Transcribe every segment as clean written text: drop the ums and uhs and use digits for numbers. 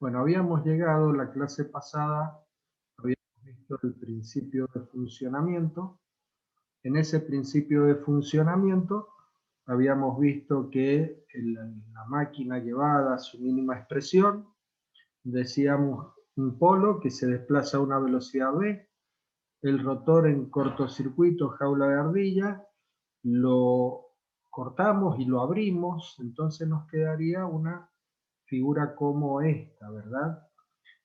Bueno, habíamos llegado la clase pasada, habíamos visto el principio de funcionamiento. En ese principio de funcionamiento habíamos visto que la máquina llevada a su mínima expresión, decíamos un polo que se desplaza a una velocidad v, el rotor en cortocircuito, jaula de ardilla, lo cortamos y lo abrimos, entonces nos quedaría una figura como esta, ¿verdad?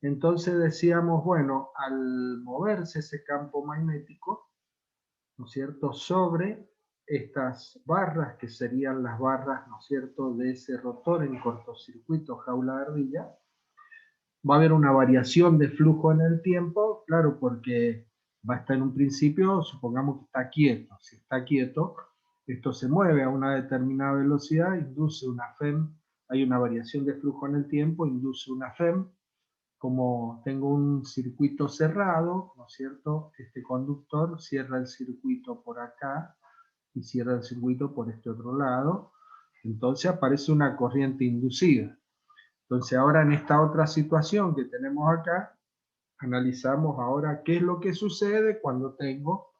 Entonces decíamos, bueno, al moverse ese campo magnético, ¿no es cierto?, sobre estas barras, que serían las barras, ¿no es cierto?, de ese rotor en cortocircuito, jaula de ardilla, va a haber una variación de flujo en el tiempo, claro, porque va a estar en un principio, supongamos que está quieto. Si está quieto, esto se mueve a una determinada velocidad, induce una FEM, hay una variación de flujo en el tiempo, induce una FEM. Como tengo un circuito cerrado, ¿no es cierto? Este conductor cierra el circuito por acá y cierra el circuito por este otro lado. Entonces aparece una corriente inducida. Entonces ahora en esta otra situación que tenemos acá, analizamos ahora qué es lo que sucede cuando tengo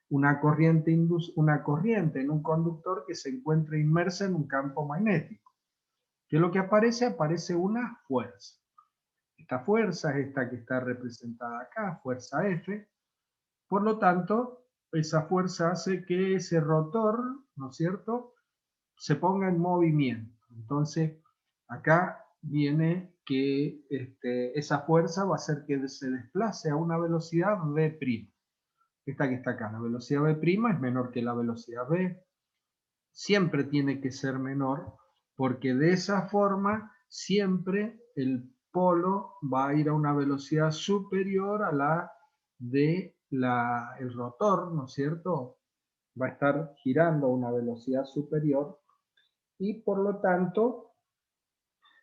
una corriente en un conductor que se encuentra inmersa en un campo magnético. ¿Qué es lo que aparece? Aparece una fuerza. Esta fuerza es esta que está representada acá, fuerza F. Por lo tanto, esa fuerza hace que ese rotor, ¿no es cierto?, se ponga en movimiento. Entonces, acá viene que esa fuerza va a hacer que se desplace a una velocidad v'. Esta que está acá, la velocidad v' es menor que la velocidad v. Siempre tiene que ser menor, porque de esa forma siempre el polo va a ir a una velocidad superior a la de el rotor, ¿no es cierto? Va a estar girando a una velocidad superior y por lo tanto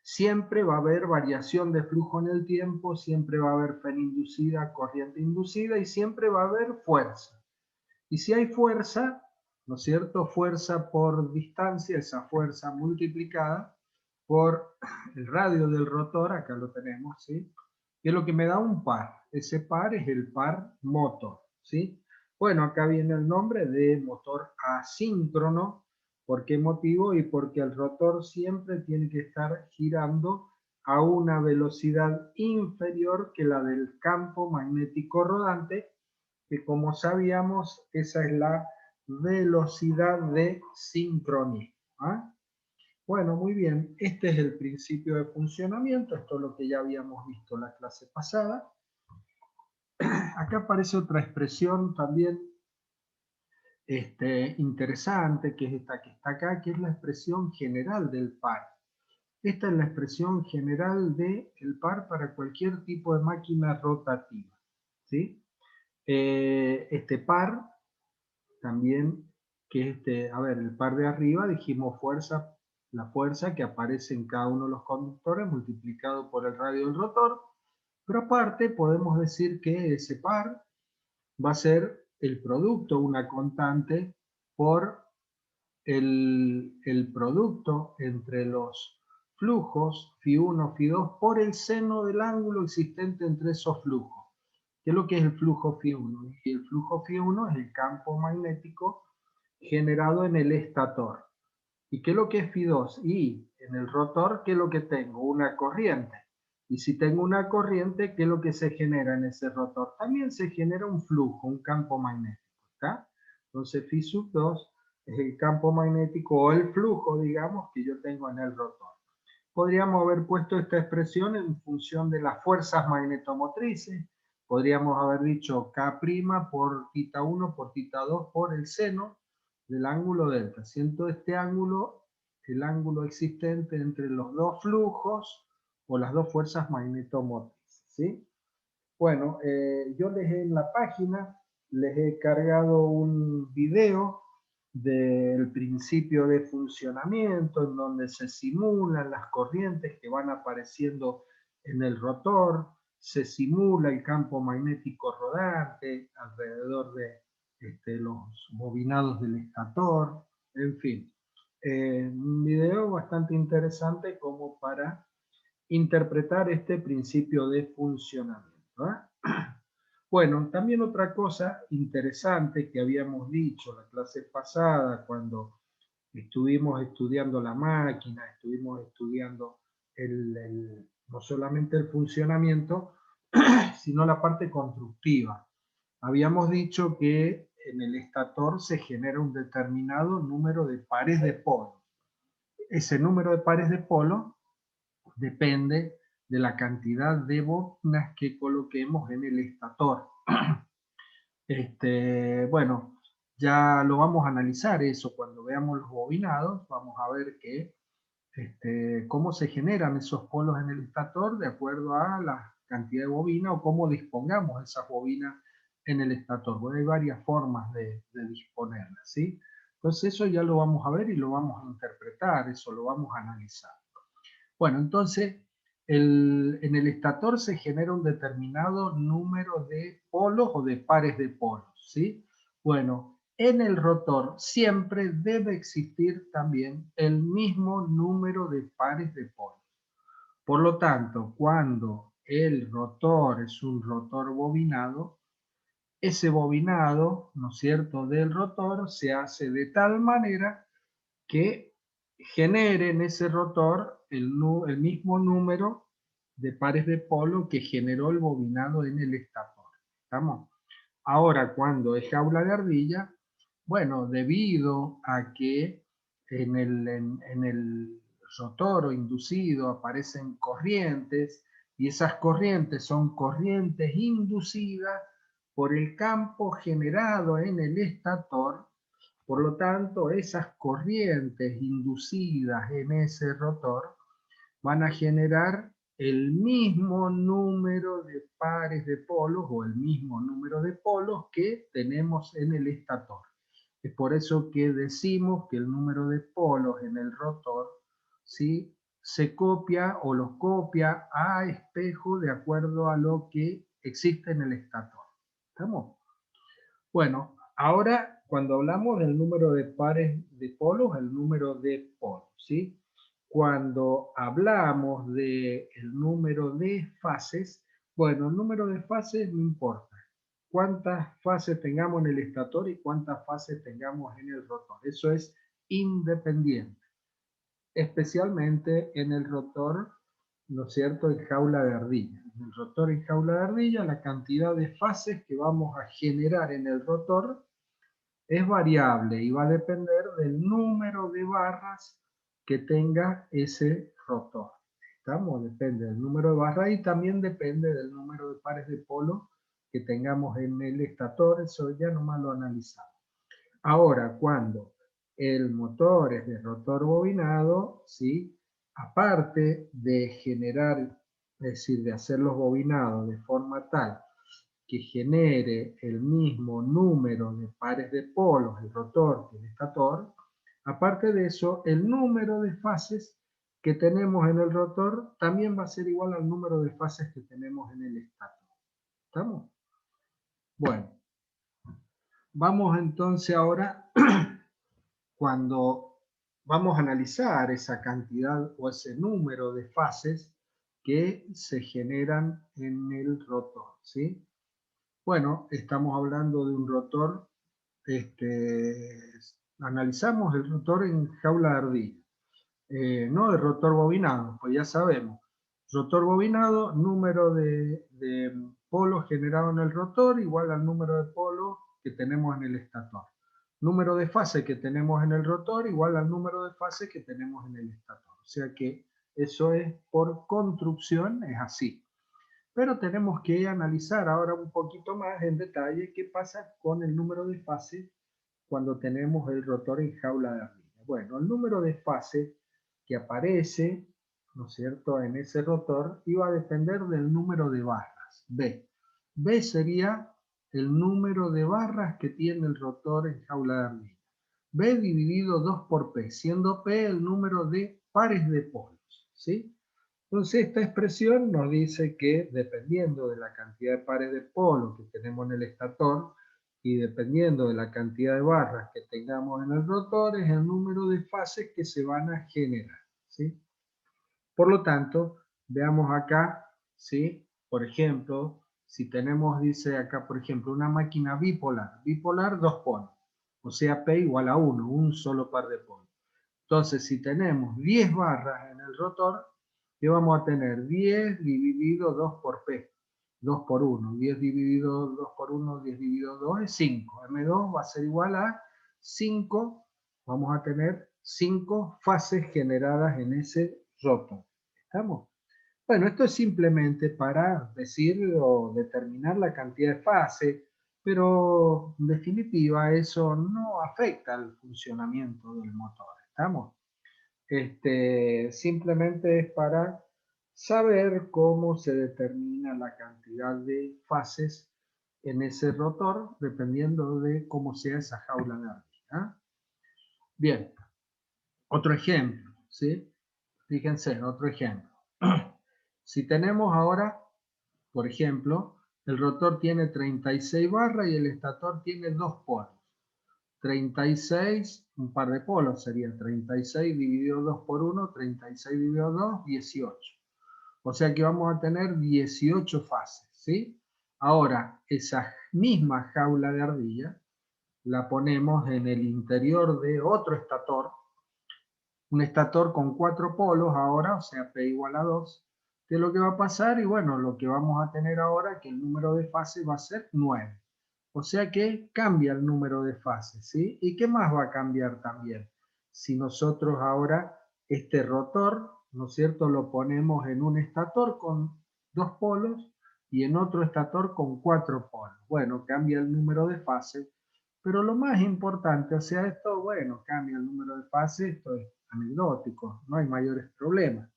siempre va a haber variación de flujo en el tiempo, siempre va a haber FEN inducida, corriente inducida y siempre va a haber fuerza. Y si hay fuerza, ¿no es cierto? Fuerza por distancia, esa fuerza multiplicada por el radio del rotor, acá lo tenemos, ¿sí? Que es lo que me da un par. Ese par es el par motor, ¿sí? Bueno, acá viene el nombre de motor asíncrono. ¿Por qué motivo? Y porque el rotor siempre tiene que estar girando a una velocidad inferior que la del campo magnético rodante, que como sabíamos, esa es la velocidad de sincronismo. ¿Ah? Bueno, muy bien, este es el principio de funcionamiento, esto es lo que ya habíamos visto en la clase pasada. Acá aparece otra expresión también interesante, que es esta que está acá, que es la expresión general del par. Esta es la expresión general del par para cualquier tipo de máquina rotativa, ¿sí? Este par también, que a ver, el par de arriba dijimos fuerza, la fuerza que aparece en cada uno de los conductores multiplicado por el radio del rotor, pero aparte podemos decir que ese par va a ser el producto, una constante, por el producto entre los flujos φ1, φ2 por el seno del ángulo existente entre esos flujos. ¿Qué es lo que es el flujo φ1? Y el flujo φ1 es el campo magnético generado en el estator. ¿Y qué es lo que es φ2? Y en el rotor, ¿qué es lo que tengo? Una corriente. Y si tengo una corriente, ¿qué es lo que se genera en ese rotor? También se genera un flujo, un campo magnético. ¿Está? Entonces, φ2 es el campo magnético o el flujo, digamos, que yo tengo en el rotor. Podríamos haber puesto esta expresión en función de las fuerzas magnetomotrices. Podríamos haber dicho K' por θ1 por θ2 por el seno del ángulo delta, siendo este ángulo el ángulo existente entre los dos flujos o las dos fuerzas magnetomotrices, ¿sí? Bueno, yo en la página les he cargado un video del principio de funcionamiento en donde se simulan las corrientes que van apareciendo en el rotor, se simula el campo magnético rodante alrededor de los bobinados del estator, en fin. Un video bastante interesante como para interpretar este principio de funcionamiento. Bueno, también otra cosa interesante que habíamos dicho la clase pasada, cuando estuvimos estudiando la máquina, estuvimos estudiando no solamente el funcionamiento, sino la parte constructiva. Habíamos dicho que en el estator se genera un determinado número de pares de polos. Ese número de pares de polos depende de la cantidad de bobinas que coloquemos en el estator. Bueno, ya lo vamos a analizar eso cuando veamos los bobinados. Vamos a ver cómo se generan esos polos en el estator de acuerdo a la cantidad de bobina o cómo dispongamos esas bobinas en el estator. Bueno, hay varias formas de disponerlas, ¿sí? Entonces eso ya lo vamos a ver y lo vamos a interpretar, eso lo vamos a analizar. Bueno, entonces en el estator se genera un determinado número de polos o de pares de polos, ¿sí? Bueno, en el rotor siempre debe existir también el mismo número de pares de polos. Por lo tanto, cuando el rotor es un rotor bobinado, ese bobinado, ¿no es cierto?, del rotor se hace de tal manera que genere en ese rotor el mismo número de pares de polo que generó el bobinado en el estator. ¿Estamos? Ahora, cuando es jaula de ardilla, bueno, debido a que en el rotor o inducido aparecen corrientes y esas corrientes son corrientes inducidas por el campo generado en el estator. Por lo tanto, esas corrientes inducidas en ese rotor van a generar el mismo número de pares de polos o el mismo número de polos que tenemos en el estator. Es por eso que decimos que el número de polos en el rotor, ¿sí?, se copia o los copia a espejo de acuerdo a lo que existe en el estator. ¿Estamos? Bueno, ahora cuando hablamos del número de pares de polos, el número de polos, ¿sí? Cuando hablamos del número de fases, bueno, el número de fases no importa. Cuántas fases tengamos en el estator y cuántas fases tengamos en el rotor. Eso es independiente, especialmente en el rotor, ¿no es cierto?, en jaula de ardilla. En el rotor en jaula de ardilla, la cantidad de fases que vamos a generar en el rotor es variable y va a depender del número de barras que tenga ese rotor. ¿Estamos? Depende del número de barras y también depende del número de pares de polo que tengamos en el estator. Eso ya nomás lo analizamos. Ahora, cuando el motor es de rotor bobinado, ¿sí?, aparte de generar, es decir, de hacer los bobinados de forma tal que genere el mismo número de pares de polos, el rotor que el estator, aparte de eso, el número de fases que tenemos en el rotor también va a ser igual al número de fases que tenemos en el estator. ¿Estamos? Bueno, vamos entonces ahora, cuando vamos a analizar esa cantidad o ese número de fases que se generan en el rotor, ¿sí? Bueno, estamos hablando de un rotor, analizamos el rotor en jaula de ardilla, no el rotor bobinado, pues ya sabemos. Rotor bobinado, número de polos generado en el rotor igual al número de polos que tenemos en el estator. Número de fase que tenemos en el rotor igual al número de fase que tenemos en el estator. O sea que eso es por construcción, es así. Pero tenemos que analizar ahora un poquito más en detalle qué pasa con el número de fases cuando tenemos el rotor en jaula de ardilla. Bueno, el número de fases que aparece, ¿no es cierto?, en ese rotor iba a depender del número de barras, B. B sería el número de barras que tiene el rotor en jaula de ardilla. B dividido 2 por P, siendo P el número de pares de polos, ¿sí? Entonces esta expresión nos dice que dependiendo de la cantidad de pares de polo que tenemos en el estator y dependiendo de la cantidad de barras que tengamos en el rotor es el número de fases que se van a generar, ¿sí? Por lo tanto, Veamos acá, ¿sí? Por ejemplo, si tenemos, dice acá, por ejemplo, una máquina bipolar. Bipolar, 2 polos. O sea, P igual a 1, un solo par de polos. Entonces, si tenemos 10 barras en el rotor, ¿qué vamos a tener? 10 dividido 2 por P. 2 por 1. 10 dividido 2 por 1, 10 dividido 2 es 5. M2 va a ser igual a 5. Vamos a tener 5 fases generadas en ese rotor. ¿Estamos? Bueno, esto es simplemente para decir o determinar la cantidad de fases, pero en definitiva eso no afecta al funcionamiento del motor. ¿Estamos? Simplemente es para saber cómo se determina la cantidad de fases en ese rotor, dependiendo de cómo sea esa jaula de ardilla. Bien, otro ejemplo, ¿sí? Fíjense, otro ejemplo. Si tenemos ahora, por ejemplo, el rotor tiene 36 barras y el estator tiene 2 polos. 36, un par de polos sería 36 dividido 2 por 1, 36 dividido 2, 18. O sea que vamos a tener 18 fases, ¿sí? Ahora, esa misma jaula de ardilla la ponemos en el interior de otro estator, un estator con 4 polos ahora, o sea, P igual a 2. ¿Qué es lo que va a pasar? Y bueno, lo que vamos a tener ahora es que el número de fases va a ser 9. O sea que cambia el número de fases, ¿sí? ¿Y qué más va a cambiar también? Si nosotros ahora este rotor, ¿no es cierto?, lo ponemos en un estator con 2 polos y en otro estator con 4 polos. Bueno, cambia el número de fases, pero lo más importante, o sea, esto, bueno, cambia el número de fases, esto es anecdótico, no hay mayores problemas.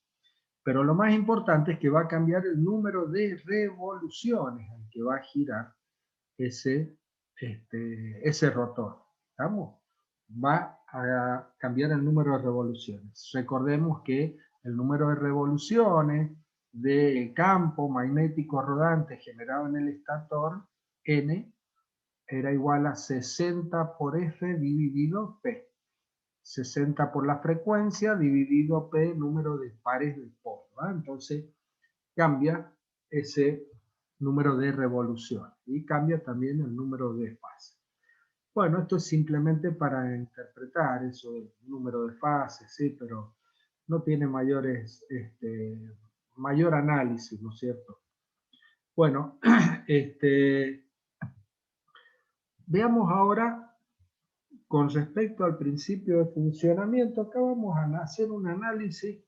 Pero lo más importante es que va a cambiar el número de revoluciones en que va a girar ese rotor. ¿Estamos? Va a cambiar el número de revoluciones. Recordemos que el número de revoluciones del campo magnético rodante generado en el estator, N, era igual a 60 por F dividido P. 60 por la frecuencia dividido P, número de pares del polo. Entonces cambia ese número de revoluciones y cambia también el número de fases. Bueno, esto es simplemente para interpretar eso del número de fases, ¿sí? Pero no tiene mayor análisis, ¿no es cierto? Bueno, veamos ahora con respecto al principio de funcionamiento. Acá vamos a hacer un análisis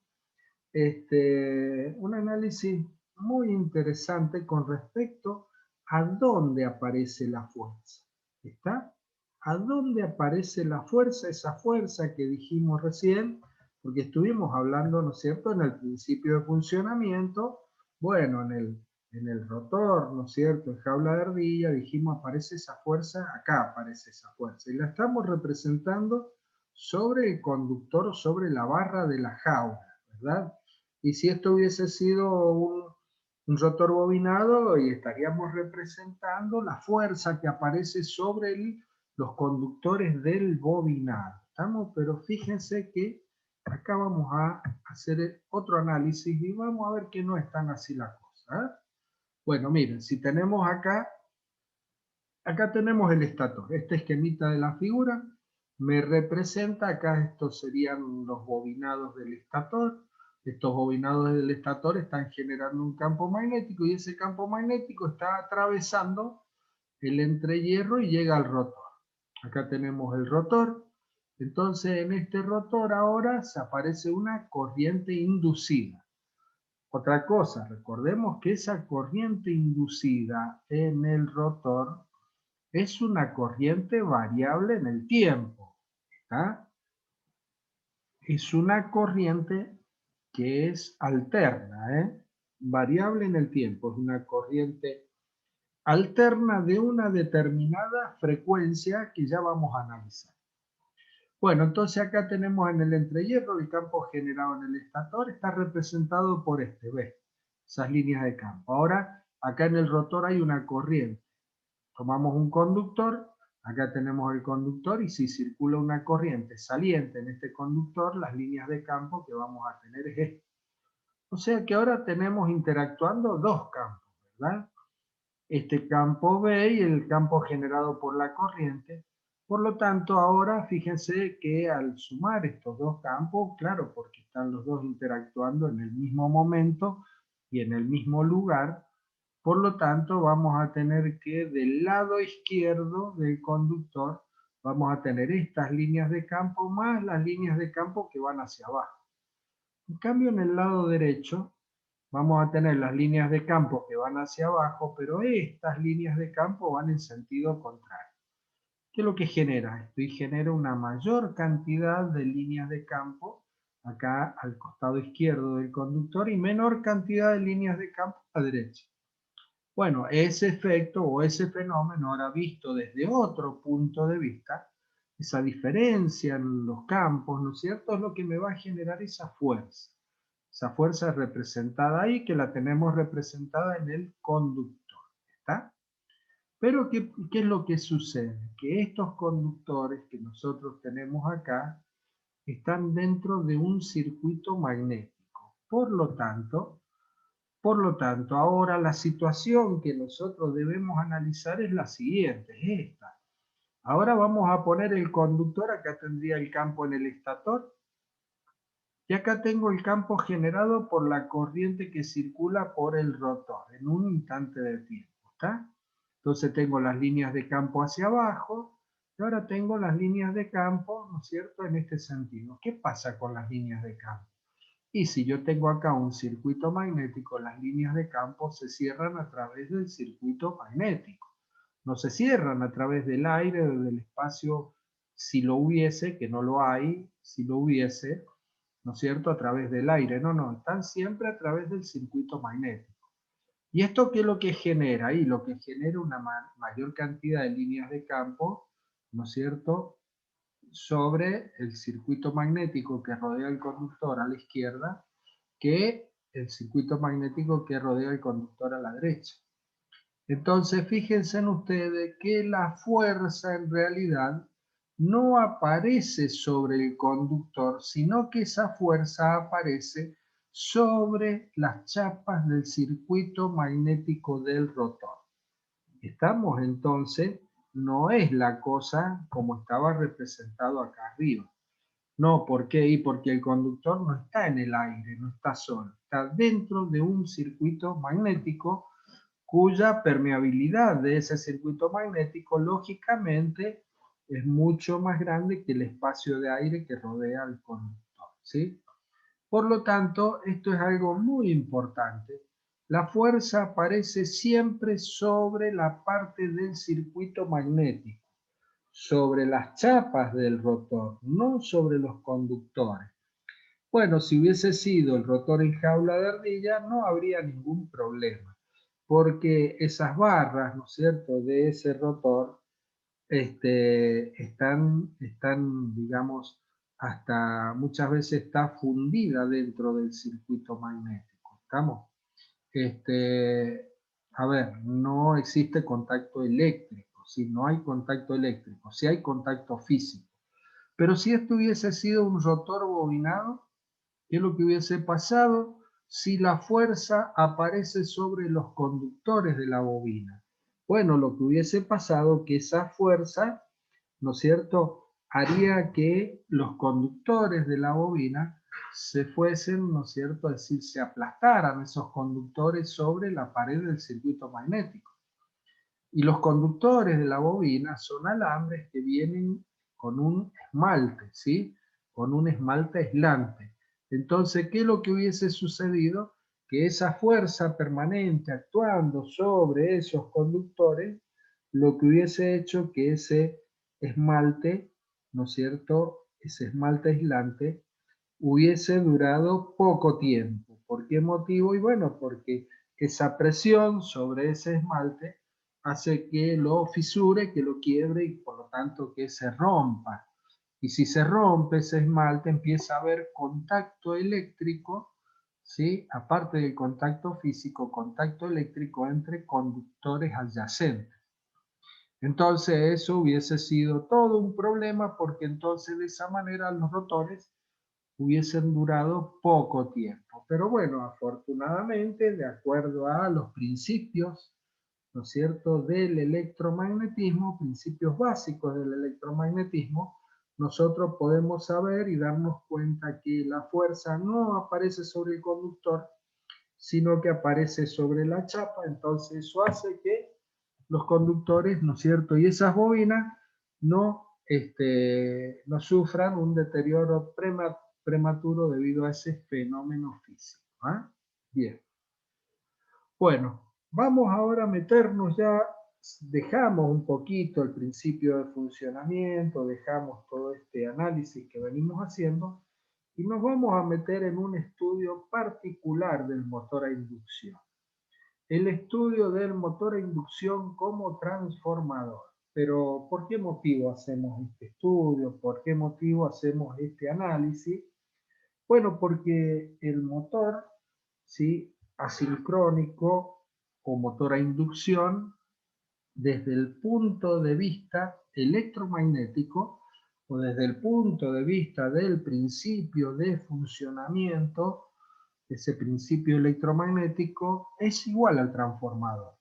muy interesante con respecto a dónde aparece la fuerza. ¿Está? ¿A dónde aparece la fuerza? Esa fuerza que dijimos recién, porque estuvimos hablando, ¿no es cierto?, en el principio de funcionamiento. Bueno, en el rotor, ¿no es cierto?, en jaula de ardilla, dijimos aparece esa fuerza, acá aparece esa fuerza. Y la estamos representando sobre el conductor, sobre la barra de la jaula, ¿verdad? Y si esto hubiese sido un rotor bobinado, y estaríamos representando la fuerza que aparece sobre los conductores del bobinado. ¿Estamos? Pero fíjense que acá vamos a hacer otro análisis y vamos a ver que no es tan así la cosa. Bueno, miren, si tenemos acá tenemos el estator. Este esquemita de la figura me representa, acá estos serían los bobinados del estator. Estos bobinados del estator están generando un campo magnético y ese campo magnético está atravesando el entrehierro y llega al rotor. Acá tenemos el rotor. Entonces en este rotor ahora se aparece una corriente inducida. Otra cosa, recordemos que esa corriente inducida en el rotor es una corriente variable en el tiempo. ¿Está? Es una corriente que es alterna, variable en el tiempo. Es una corriente alterna de una determinada frecuencia que ya vamos a analizar. Bueno, entonces acá tenemos en el entrehierro el campo generado en el estator, está representado por ¿ves? Esas líneas de campo. Ahora, acá en el rotor hay una corriente. Tomamos un conductor, acá tenemos el conductor y si circula una corriente saliente en este conductor, las líneas de campo que vamos a tener es esta. O sea que ahora tenemos interactuando dos campos, ¿verdad? Este campo B y el campo generado por la corriente. Por lo tanto, ahora fíjense que al sumar estos dos campos, claro, porque están los dos interactuando en el mismo momento y en el mismo lugar, por lo tanto vamos a tener que del lado izquierdo del conductor vamos a tener estas líneas de campo más las líneas de campo que van hacia abajo. En cambio, en el lado derecho vamos a tener las líneas de campo que van hacia abajo, pero estas líneas de campo van en sentido contrario. ¿Qué es lo que genera esto? Y genera una mayor cantidad de líneas de campo acá al costado izquierdo del conductor y menor cantidad de líneas de campo a la derecha. Bueno, ese efecto o ese fenómeno ahora visto desde otro punto de vista, esa diferencia en los campos, ¿no es cierto?, es lo que me va a generar esa fuerza. Esa fuerza representada ahí, que la tenemos representada en el conductor, ¿está? Pero ¿qué es lo que sucede? Que estos conductores que nosotros tenemos acá están dentro de un circuito magnético. Por lo tanto, ahora la situación que nosotros debemos analizar es la siguiente, es esta. Ahora vamos a poner el conductor, acá tendría el campo en el estator, y acá tengo el campo generado por la corriente que circula por el rotor en un instante de tiempo, ¿está? Entonces tengo las líneas de campo hacia abajo, y ahora tengo las líneas de campo, ¿no es cierto?, en este sentido. ¿Qué pasa con las líneas de campo? Y si yo tengo acá un circuito magnético, las líneas de campo se cierran a través del circuito magnético. No se cierran a través del aire o del espacio, si lo hubiese, que no lo hay, si lo hubiese, ¿no es cierto?, a través del aire. No, no, están siempre a través del circuito magnético. ¿Y esto qué es lo que genera? Y lo que genera una mayor cantidad de líneas de campo, ¿no es cierto?, sobre el circuito magnético que rodea el conductor a la izquierda que el circuito magnético que rodea el conductor a la derecha. Entonces, fíjense en ustedes que la fuerza en realidad no aparece sobre el conductor, sino que esa fuerza aparece sobre las chapas del circuito magnético del rotor. Estamos entonces, no es la cosa como estaba representado acá arriba. No, ¿por qué? Y porque el conductor no está en el aire, no está solo, está dentro de un circuito magnético cuya permeabilidad de ese circuito magnético lógicamente es mucho más grande que el espacio de aire que rodea al conductor, ¿sí? Por lo tanto, esto es algo muy importante. La fuerza aparece siempre sobre la parte del circuito magnético, sobre las chapas del rotor, no sobre los conductores. Bueno, si hubiese sido el rotor en jaula de ardilla, no habría ningún problema, porque esas barras, ¿no es cierto?, de ese rotor están, digamos, hasta muchas veces está fundida dentro del circuito magnético. ¿Estamos? A ver, no existe contacto eléctrico, ¿sí? No hay contacto eléctrico, sí hay contacto físico. Pero si esto hubiese sido un rotor bobinado, ¿qué es lo que hubiese pasado si la fuerza aparece sobre los conductores de la bobina? Bueno, lo que hubiese pasado que esa fuerza, ¿no es cierto?, haría que los conductores de la bobina se fuesen, ¿no es cierto?, es decir, se aplastaran esos conductores sobre la pared del circuito magnético. Y los conductores de la bobina son alambres que vienen con un esmalte, ¿sí? Con un esmalte aislante. Entonces, ¿qué es lo que hubiese sucedido? Que esa fuerza permanente actuando sobre esos conductores, lo que hubiese hecho que ese esmalte, ¿no es cierto?, ese esmalte aislante, hubiese durado poco tiempo. ¿Por qué motivo? Y bueno, porque esa presión sobre ese esmalte hace que lo fisure, que lo quiebre y por lo tanto que se rompa. Y si se rompe ese esmalte empieza a haber contacto eléctrico, ¿sí? Aparte del contacto físico, contacto eléctrico entre conductores adyacentes. Entonces eso hubiese sido todo un problema porque entonces de esa manera los rotores hubiesen durado poco tiempo. Pero bueno, afortunadamente, de acuerdo a los principios, ¿no es cierto?, del electromagnetismo, principios básicos del electromagnetismo, nosotros podemos saber y darnos cuenta que la fuerza no aparece sobre el conductor, sino que aparece sobre la chapa. Entonces eso hace que los conductores, ¿no es cierto?, y esas bobinas no, no sufran un deterioro prematuro debido a ese fenómeno físico. ¿Ah? Bien. Bueno, vamos ahora a meternos ya, dejamos un poquito el principio de funcionamiento, dejamos todo este análisis que venimos haciendo y nos vamos a meter en un estudio particular del motor a inducción. El estudio del motor a inducción como transformador. Pero, ¿por qué motivo hacemos este estudio? ¿Por qué motivo hacemos este análisis? Bueno, porque el motor, ¿sí?, asincrónico o motor a inducción, desde el punto de vista electromagnético o desde el punto de vista del principio de funcionamiento, ese principio electromagnético es igual al transformador.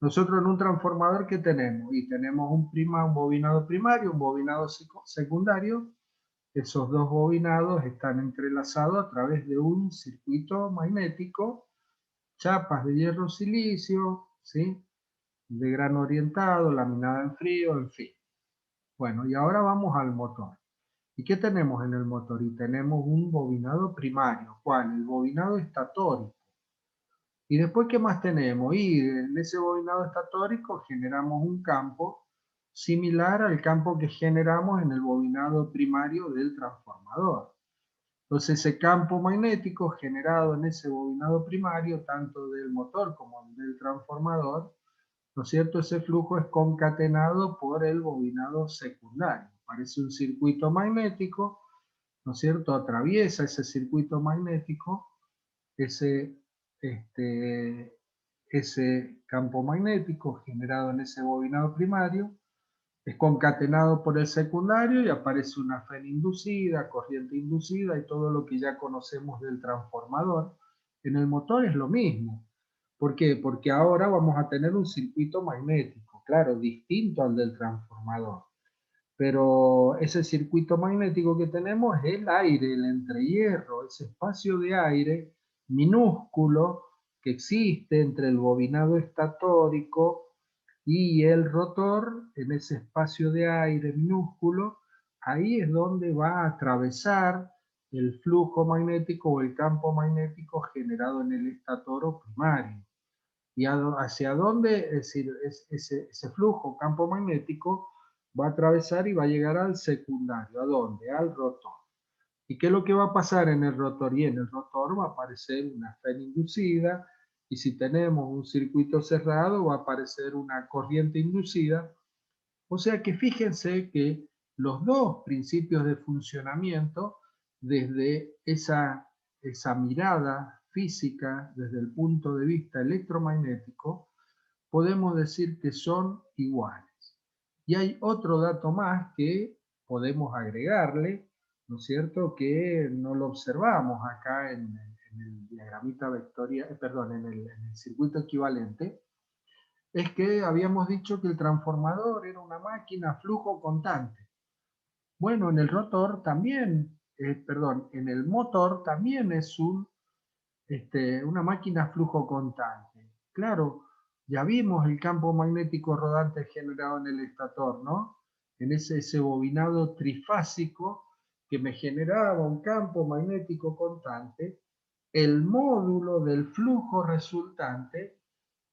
Nosotros en un transformador, ¿qué tenemos? Y tenemos un bobinado primario, un bobinado secundario. Esos dos bobinados están entrelazados a través de un circuito magnético, chapas de hierro silicio, ¿sí?, de grano orientado, laminada en frío, en fin. Bueno, y ahora vamos al motor. ¿Y qué tenemos en el motor? Y tenemos un bobinado primario. ¿Cuál? El bobinado estatórico. ¿Y después qué más tenemos? Y en ese bobinado estatórico generamos un campo similar al campo que generamos en el bobinado primario del transformador. Entonces ese campo magnético generado en ese bobinado primario, tanto del motor como del transformador, ¿no es cierto?, ese flujo es concatenado por el bobinado secundario. Parece un circuito magnético, ¿no es cierto?, atraviesa ese circuito magnético, ese, ese campo magnético generado en ese bobinado primario, es concatenado por el secundario y aparece una FEN inducida, corriente inducida y todo lo que ya conocemos del transformador. En el motor es lo mismo. ¿Por qué? Porque ahora vamos a tener un circuito magnético, claro, distinto al del transformador. Pero ese circuito magnético que tenemos es el aire, el entrehierro, ese espacio de aire minúsculo que existe entre el bobinado estatórico y el rotor. En ese espacio de aire minúsculo, ahí es donde va a atravesar el flujo magnético o el campo magnético generado en el estatoro primario. ¿Y hacia dónde? Es decir, ese flujo campo magnético va a atravesar y va a llegar al secundario. ¿A dónde? Al rotor. ¿Y qué es lo que va a pasar en el rotor? Y en el rotor va a aparecer una FEN inducida, y si tenemos un circuito cerrado va a aparecer una corriente inducida. O sea que fíjense que los dos principios de funcionamiento, desde esa mirada física, desde el punto de vista electromagnético, podemos decir que son iguales. Y hay otro dato más que podemos agregarle, ¿no es cierto?, que no lo observamos acá en el diagramita vectorial, perdón, en el circuito equivalente, es que habíamos dicho que el transformador era una máquina flujo constante. Bueno, en el rotor también, perdón, en el motor también es una máquina flujo constante. Claro, ya vimos el campo magnético rodante generado en el estator, ¿no? En ese bobinado trifásico que me generaba un campo magnético constante. El módulo del flujo resultante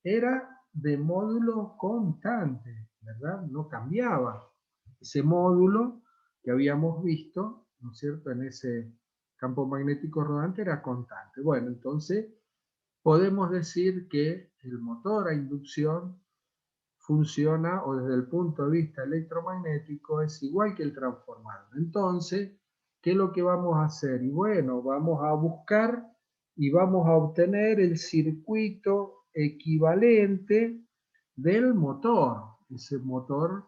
era de módulo constante, ¿verdad? No cambiaba. Ese módulo que habíamos visto, ¿no es cierto?, en ese campo magnético rodante era constante. Bueno, entonces podemos decir que el motor a inducción funciona, o desde el punto de vista electromagnético, es igual que el transformador. Entonces, ¿qué es lo que vamos a hacer? Y bueno, vamos a buscar y vamos a obtener el circuito equivalente del motor, ese motor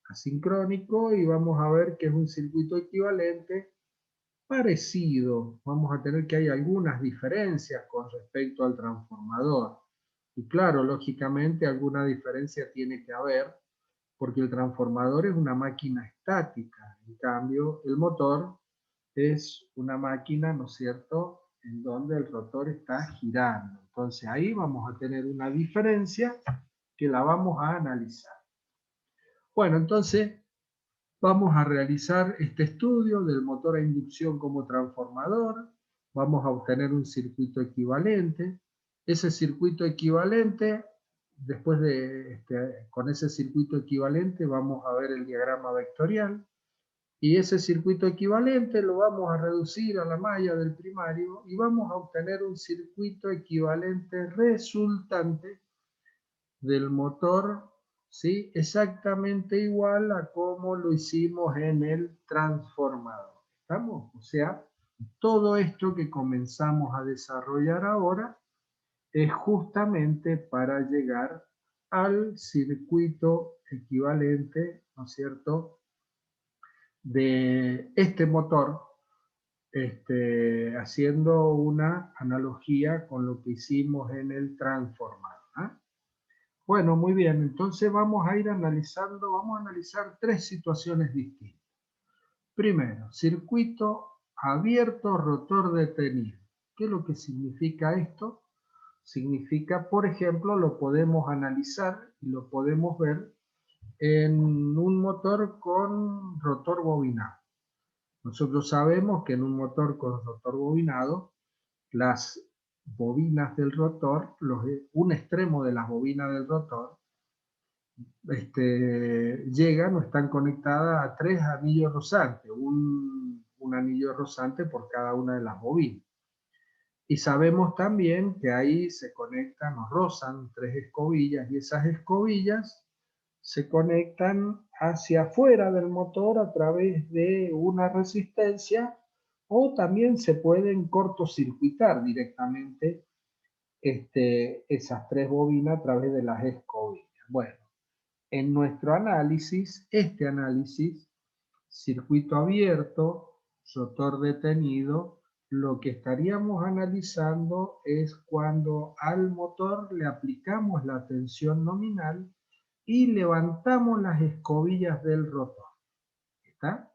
asincrónico, y vamos a ver que es un circuito equivalente parecido. Vamos a tener que hay algunas diferencias con respecto al transformador. Y claro, lógicamente alguna diferencia tiene que haber, porque el transformador es una máquina estática. En cambio, el motor es una máquina, ¿no es cierto?, en donde el rotor está girando. Entonces ahí vamos a tener una diferencia que la vamos a analizar. Bueno, entonces vamos a realizar este estudio del motor a inducción como transformador. Vamos a obtener un circuito equivalente. Ese circuito equivalente, después de, con ese circuito equivalente vamos a ver el diagrama vectorial. Y ese circuito equivalente lo vamos a reducir a la malla del primario y vamos a obtener un circuito equivalente resultante del motor, ¿sí?, exactamente igual a como lo hicimos en el transformador. ¿Estamos? O sea, todo esto que comenzamos a desarrollar ahora es justamente para llegar al circuito equivalente, ¿no es cierto?, de este motor, haciendo una analogía con lo que hicimos en el transformador. ¿Eh? Bueno, muy bien, entonces vamos a ir analizando, vamos a analizar tres situaciones distintas. Primero, circuito abierto, rotor detenido. ¿Qué es lo que significa esto? Significa, por ejemplo, lo podemos analizar y lo podemos ver en un motor con rotor bobinado. Nosotros sabemos que en un motor con rotor bobinado, las bobinas del rotor, un extremo de las bobinas del rotor, llegan o están conectadas a tres anillos rosantes, un anillo rozante por cada una de las bobinas. Y sabemos también que ahí se conectan o rozan tres escobillas y esas escobillas se conectan hacia afuera del motor a través de una resistencia o también se pueden cortocircuitar directamente esas tres bobinas a través de las escobillas. Bueno, en nuestro análisis, este análisis, circuito abierto, rotor detenido, lo que estaríamos analizando es cuando al motor le aplicamos la tensión nominal y levantamos las escobillas del rotor. ¿Está?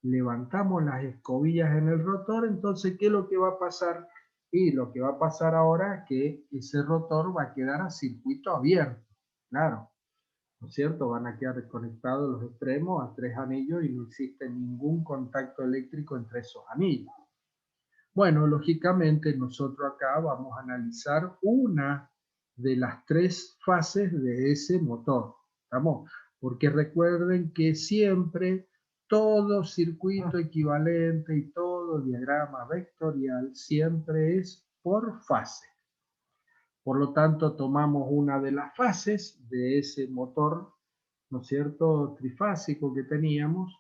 Levantamos las escobillas en el rotor, entonces, ¿qué es lo que va a pasar? Y lo que va a pasar ahora es que ese rotor va a quedar a circuito abierto, claro, ¿no es cierto? Van a quedar conectados los extremos a tres anillos y no existe ningún contacto eléctrico entre esos anillos. Bueno, lógicamente nosotros acá vamos a analizar una de las tres fases de ese motor, ¿estamos? Porque recuerden que siempre todo circuito equivalente y todo diagrama vectorial siempre es por fase. Por lo tanto, tomamos una de las fases de ese motor, ¿no es cierto?, trifásico que teníamos,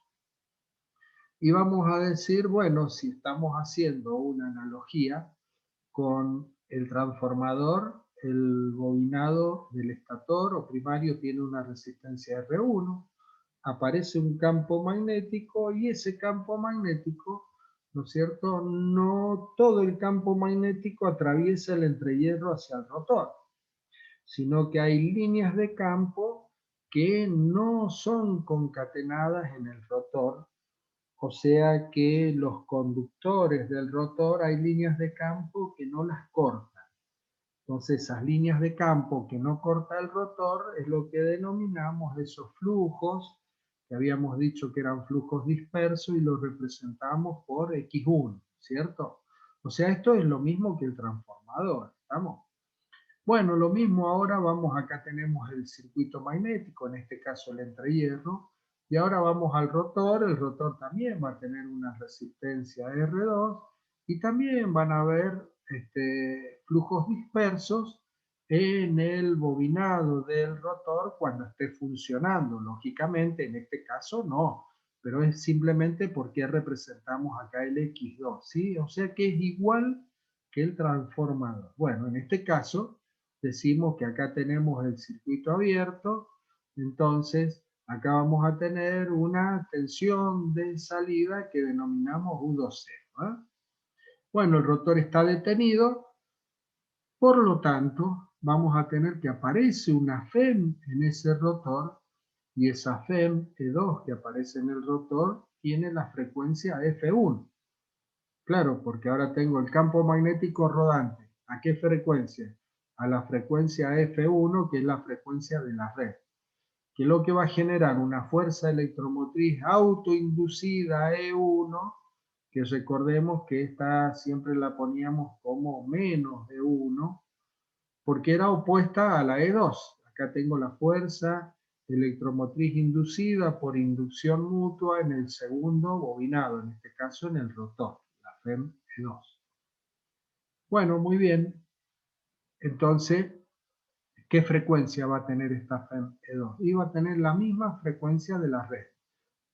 y vamos a decir, bueno, si estamos haciendo una analogía con el transformador, el bobinado del estator o primario tiene una resistencia R1, aparece un campo magnético y ese campo magnético, ¿no es cierto?, no todo el campo magnético atraviesa el entrehierro hacia el rotor, sino que hay líneas de campo que no son concatenadas en el rotor, o sea que los conductores del rotor hay líneas de campo que no las cortan. Entonces esas líneas de campo que no corta el rotor es lo que denominamos esos flujos, que habíamos dicho que eran flujos dispersos y los representamos por X1, ¿cierto? O sea, esto es lo mismo que el transformador, ¿estamos? Bueno, lo mismo ahora vamos, acá tenemos el circuito magnético, en este caso el entrehierro, y ahora vamos al rotor, el rotor también va a tener una resistencia R2 y también van a haber flujos dispersos en el bobinado del rotor cuando esté funcionando. Lógicamente, en este caso no, pero es simplemente porque representamos acá el X2, ¿sí? O sea que es igual que el transformador. Bueno, en este caso decimos que acá tenemos el circuito abierto, entonces acá vamos a tener una tensión de salida que denominamos U2C. ¿Ah? Bueno, el rotor está detenido, por lo tanto, vamos a tener que aparece una FEM en ese rotor, y esa FEM E2 que aparece en el rotor tiene la frecuencia F1. Claro, porque ahora tengo el campo magnético rodante. ¿A qué frecuencia? A la frecuencia F1, que es la frecuencia de la red, que es lo que va a generar una fuerza electromotriz autoinducida E1, que recordemos que esta siempre la poníamos como menos E1, porque era opuesta a la E2. Acá tengo la fuerza electromotriz inducida por inducción mutua en el segundo bobinado, en este caso en el rotor, la FEM E2. Bueno, muy bien. Entonces, ¿qué frecuencia va a tener esta FEM E2? Y va a tener la misma frecuencia de la red.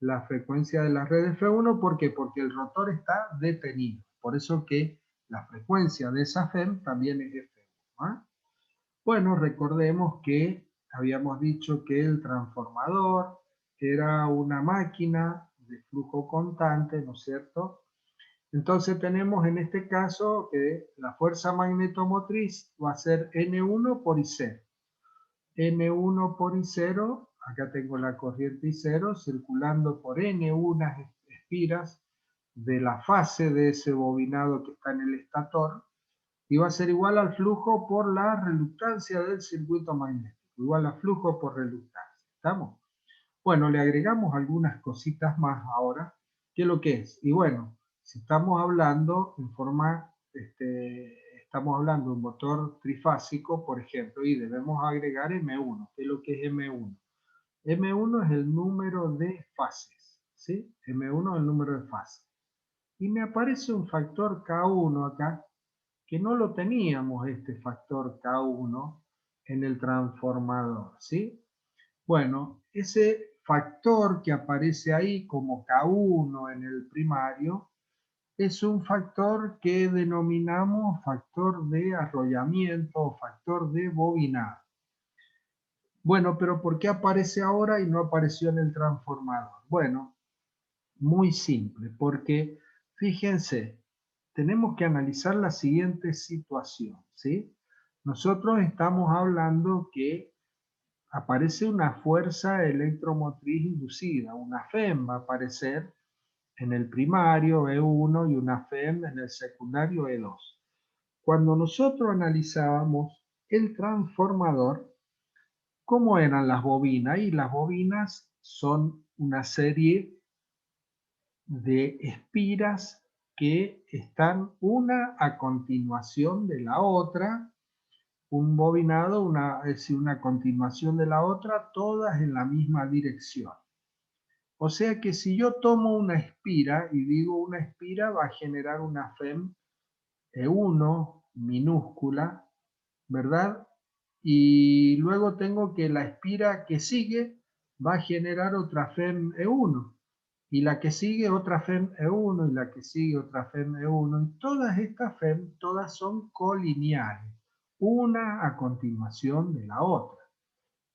La frecuencia de la red F1, ¿por qué? Porque el rotor está detenido. Por eso que la frecuencia de esa FEM también es F1. ¿Ah? Bueno, recordemos que habíamos dicho que el transformador era una máquina de flujo constante, ¿no es cierto? Entonces tenemos en este caso que la fuerza magnetomotriz va a ser N1 por I0. N1 por I0, acá tengo la corriente I0 circulando por N1 espiras de la fase de ese bobinado que está en el estator, y va a ser igual al flujo por la reluctancia del circuito magnético, igual a flujo por reluctancia. ¿Estamos? Bueno, le agregamos algunas cositas más ahora. ¿Qué es lo que es? Y bueno, si estamos hablando en forma, estamos hablando de un motor trifásico, por ejemplo, y debemos agregar M1. ¿Qué es lo que es M1? M1 es el número de fases, ¿sí? M1 es el número de fases. Y me aparece un factor K1 acá, que no lo teníamos este factor K1 en el transformador, ¿sí? Bueno, ese factor que aparece ahí como K1 en el primario es un factor que denominamos factor de arrollamiento o factor de bobinado. Bueno, pero ¿por qué aparece ahora y no apareció en el transformador? Bueno, muy simple, porque fíjense, tenemos que analizar la siguiente situación, ¿sí? Nosotros estamos hablando que aparece una fuerza electromotriz inducida, una FEM va a aparecer en el primario E1 y una FEM en el secundario E2. Cuando nosotros analizábamos el transformador, ¿cómo eran las bobinas? Y las bobinas son una serie de espiras que están una a continuación de la otra, un bobinado, es decir, una continuación de la otra, todas en la misma dirección. O sea que si yo tomo una espira y digo una espira va a generar una FEM E1 minúscula, ¿verdad? Y luego tengo que la espira que sigue va a generar otra FEM E1. Y la que sigue otra FEM E1 y la que sigue otra FEM E1. Y todas estas FEM, todas son colineales, una a continuación de la otra.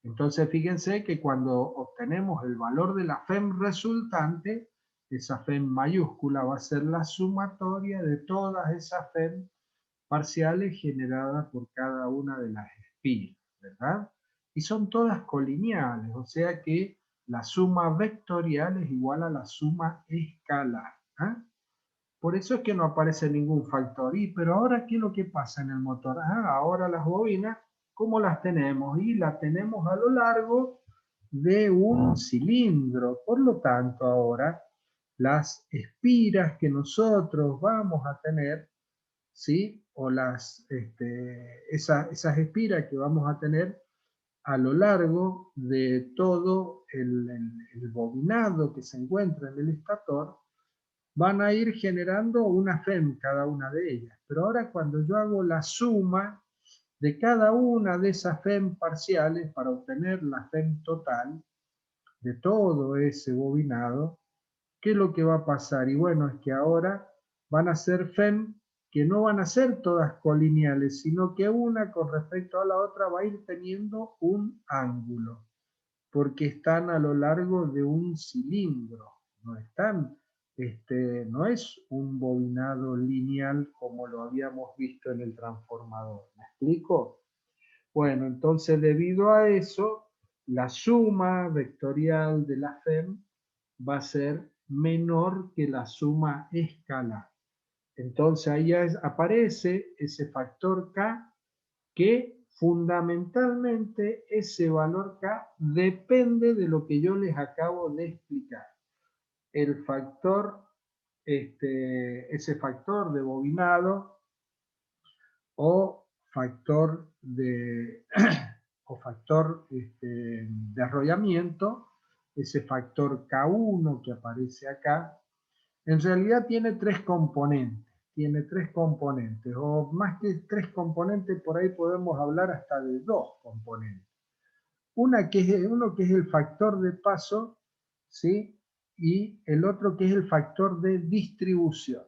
Entonces fíjense que cuando obtenemos el valor de la FEM resultante, esa FEM mayúscula va a ser la sumatoria de todas esas FEM parciales generadas por cada una de las espiras, ¿verdad? Y son todas colineales, o sea que la suma vectorial es igual a la suma escalar. ¿Ah? Por eso es que no aparece ningún factor. Pero ahora, ¿qué es lo que pasa en el motor? Ahora las bobinas, ¿cómo las tenemos? Y las tenemos a lo largo de un cilindro. Por lo tanto, ahora las espiras que nosotros vamos a tener, ¿sí? O esas espiras que vamos a tener a lo largo de todo el bobinado que se encuentra en el estator, van a ir generando una FEM cada una de ellas. Pero ahora cuando yo hago la suma de cada una de esas FEM parciales para obtener la FEM total de todo ese bobinado, ¿qué es lo que va a pasar? Y bueno, es que ahora van a ser FEM que no van a ser todas colineales, sino que una con respecto a la otra va a ir teniendo un ángulo, porque están a lo largo de un cilindro, no están no es un bobinado lineal como lo habíamos visto en el transformador. ¿Me explico? Bueno, entonces debido a eso, la suma vectorial de la FEM va a ser menor que la suma escalar. Entonces ahí aparece ese factor K, que fundamentalmente ese valor K depende de lo que yo les acabo de explicar. El factor, ese factor de bobinado o factor de, o factor de arrollamiento, ese factor K1 que aparece acá, en realidad tiene tres componentes. Tiene tres componentes, o más que tres componentes, por ahí podemos hablar hasta de dos componentes. Uno que es el factor de paso, ¿sí? Y el otro que es el factor de distribución.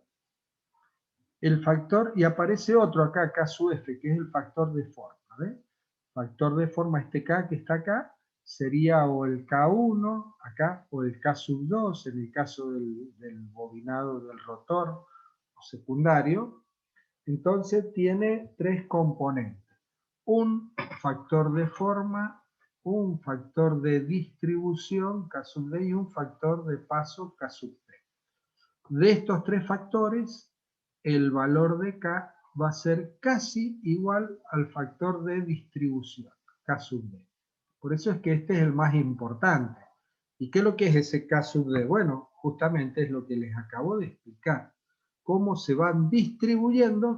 El factor, y aparece otro acá, K sub F, que es el factor de forma. ¿Ves? Factor de forma, este K que está acá, sería o el K1 acá, o el K sub 2, en el caso del bobinado del rotor o secundario. Entonces tiene tres componentes. Un factor de forma, un factor de distribución, K sub D, y un factor de paso, K sub T. De estos tres factores, el valor de K va a ser casi igual al factor de distribución, K sub D. Por eso es que este es el más importante. ¿Y qué es lo que es ese K sub D? Bueno, justamente es lo que les acabo de explicar. Cómo se van distribuyendo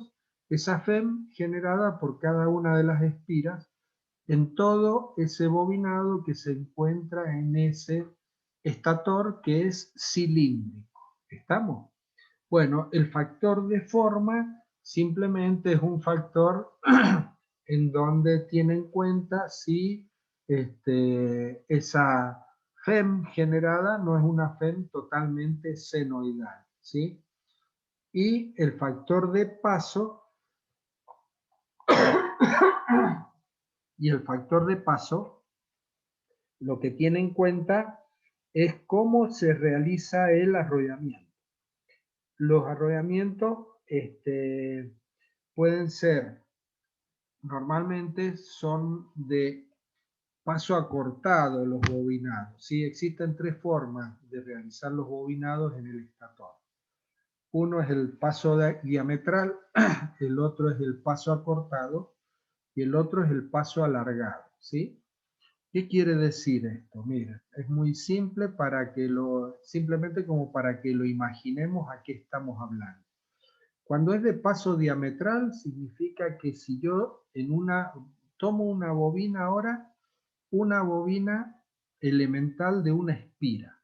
esa FEM generada por cada una de las espiras en todo ese bobinado que se encuentra en ese estator que es cilíndrico. ¿Estamos? Bueno, el factor de forma simplemente es un factor en donde tiene en cuenta si esa FEM generada no es una FEM totalmente senoidal, ¿sí? Y el factor de paso y el factor de paso lo que tiene en cuenta es cómo se realiza el arrollamiento. Los arrollamientos pueden ser, normalmente son de paso acortado los bobinados. ¿Sí? Existen tres formas de realizar los bobinados en el estator. Uno es el paso diametral, el otro es el paso acortado y el otro es el paso alargado. ¿Sí? ¿Qué quiere decir esto? Mira, es muy simple simplemente como para que lo imaginemos a qué estamos hablando. Cuando es de paso diametral, significa que si yo tomo una bobina ahora, una bobina elemental de una espira.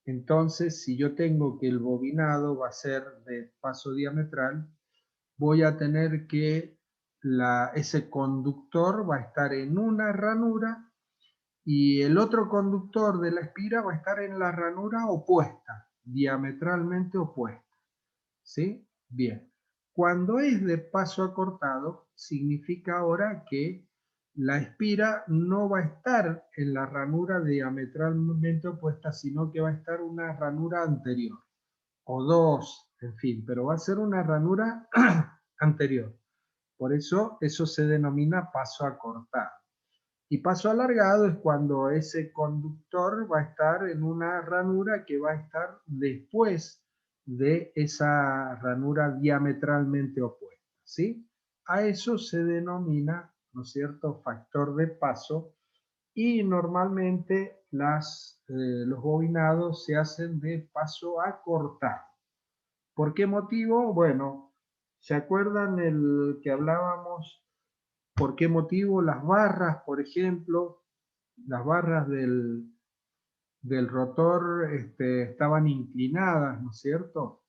Entonces, si yo tengo que el bobinado va a ser de paso diametral, voy a tener que ese conductor va a estar en una ranura y el otro conductor de la espira va a estar en la ranura opuesta, diametralmente opuesta. ¿Sí? Bien. Cuando es de paso acortado, significa ahora que la espira no va a estar en la ranura diametralmente opuesta, sino que va a estar una ranura anterior, o dos, en fin, pero va a ser una ranura anterior. Por eso se denomina paso acortado. Y paso alargado es cuando ese conductor va a estar en una ranura que va a estar después de esa ranura diametralmente opuesta, ¿sí? A eso se denomina, ¿no es cierto?, factor de paso, y normalmente los bobinados se hacen de paso acortado. ¿Por qué motivo? Bueno, ¿se acuerdan el que hablábamos? ¿Por qué motivo las barras, por ejemplo, las barras del rotor estaban inclinadas, ¿no es cierto?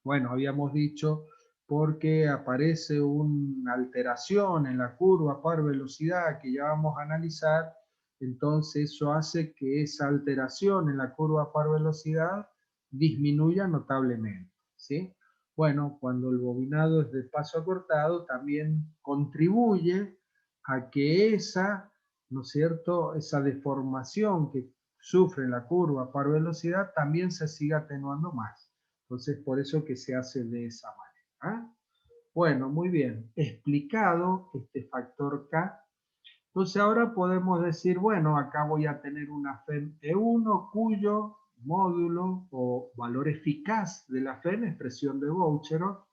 Bueno, habíamos dicho porque aparece una alteración en la curva par velocidad que ya vamos a analizar, entonces eso hace que esa alteración en la curva par velocidad disminuya notablemente, ¿sí? Bueno, cuando el bobinado es de paso acortado, también contribuye a que esa, ¿no es cierto?, esa deformación que sufre la curva par velocidad, también se sigue atenuando más. Entonces, por eso que se hace de esa manera. ¿Ah? Bueno, muy bien. Explicado este factor K, entonces ahora podemos decir, bueno, acá voy a tener una FEM E1 cuyo módulo o valor eficaz de la FEM, expresión de Boucherot,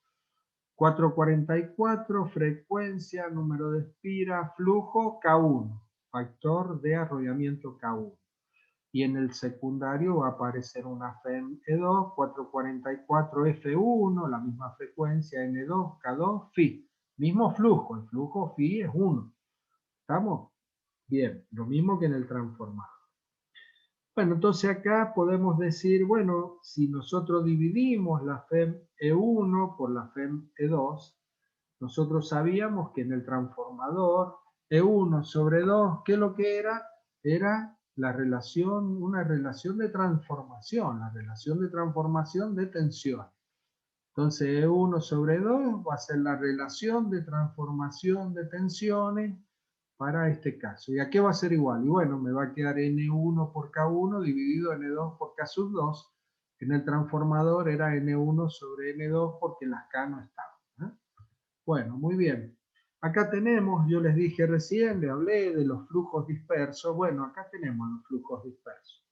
444, frecuencia, número de espira, flujo, K1, factor de arrollamiento K1. Y en el secundario va a aparecer una FEM E2, 444 F1, la misma frecuencia, N2, K2, Φ. Mismo flujo, el flujo Φ es 1. ¿Estamos? Bien, lo mismo que en el transformador. Bueno, entonces acá podemos decir, bueno, si nosotros dividimos la FEM E1 por la FEM E2, nosotros sabíamos que en el transformador E1 sobre 2, ¿qué es lo que era? Era la relación, una relación de transformación, la relación de transformación de tensión. Entonces E1 sobre 2 va a ser la relación de transformación de tensiones para este caso. ¿Y a qué va a ser igual? Y bueno, me va a quedar N1 por K1 dividido N2 por K sub 2. En el transformador era N1 sobre N2 porque las K no estaban. Bueno, muy bien. Acá tenemos, yo les dije recién, le hablé de los flujos dispersos. Bueno, acá tenemos los flujos dispersos.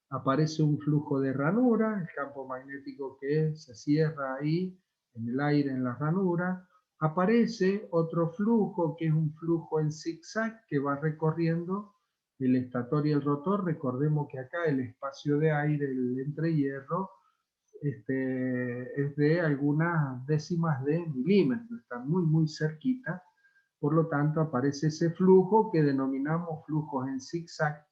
Aparece un flujo de ranura, el campo magnético que se cierra ahí en el aire en la ranura. Aparece otro flujo que es un flujo en zigzag que va recorriendo el estator y el rotor. Recordemos que acá el espacio de aire, el entrehierro, es de algunas décimas de milímetro, está muy cerquita. Por lo tanto aparece ese flujo que denominamos flujos en zigzag.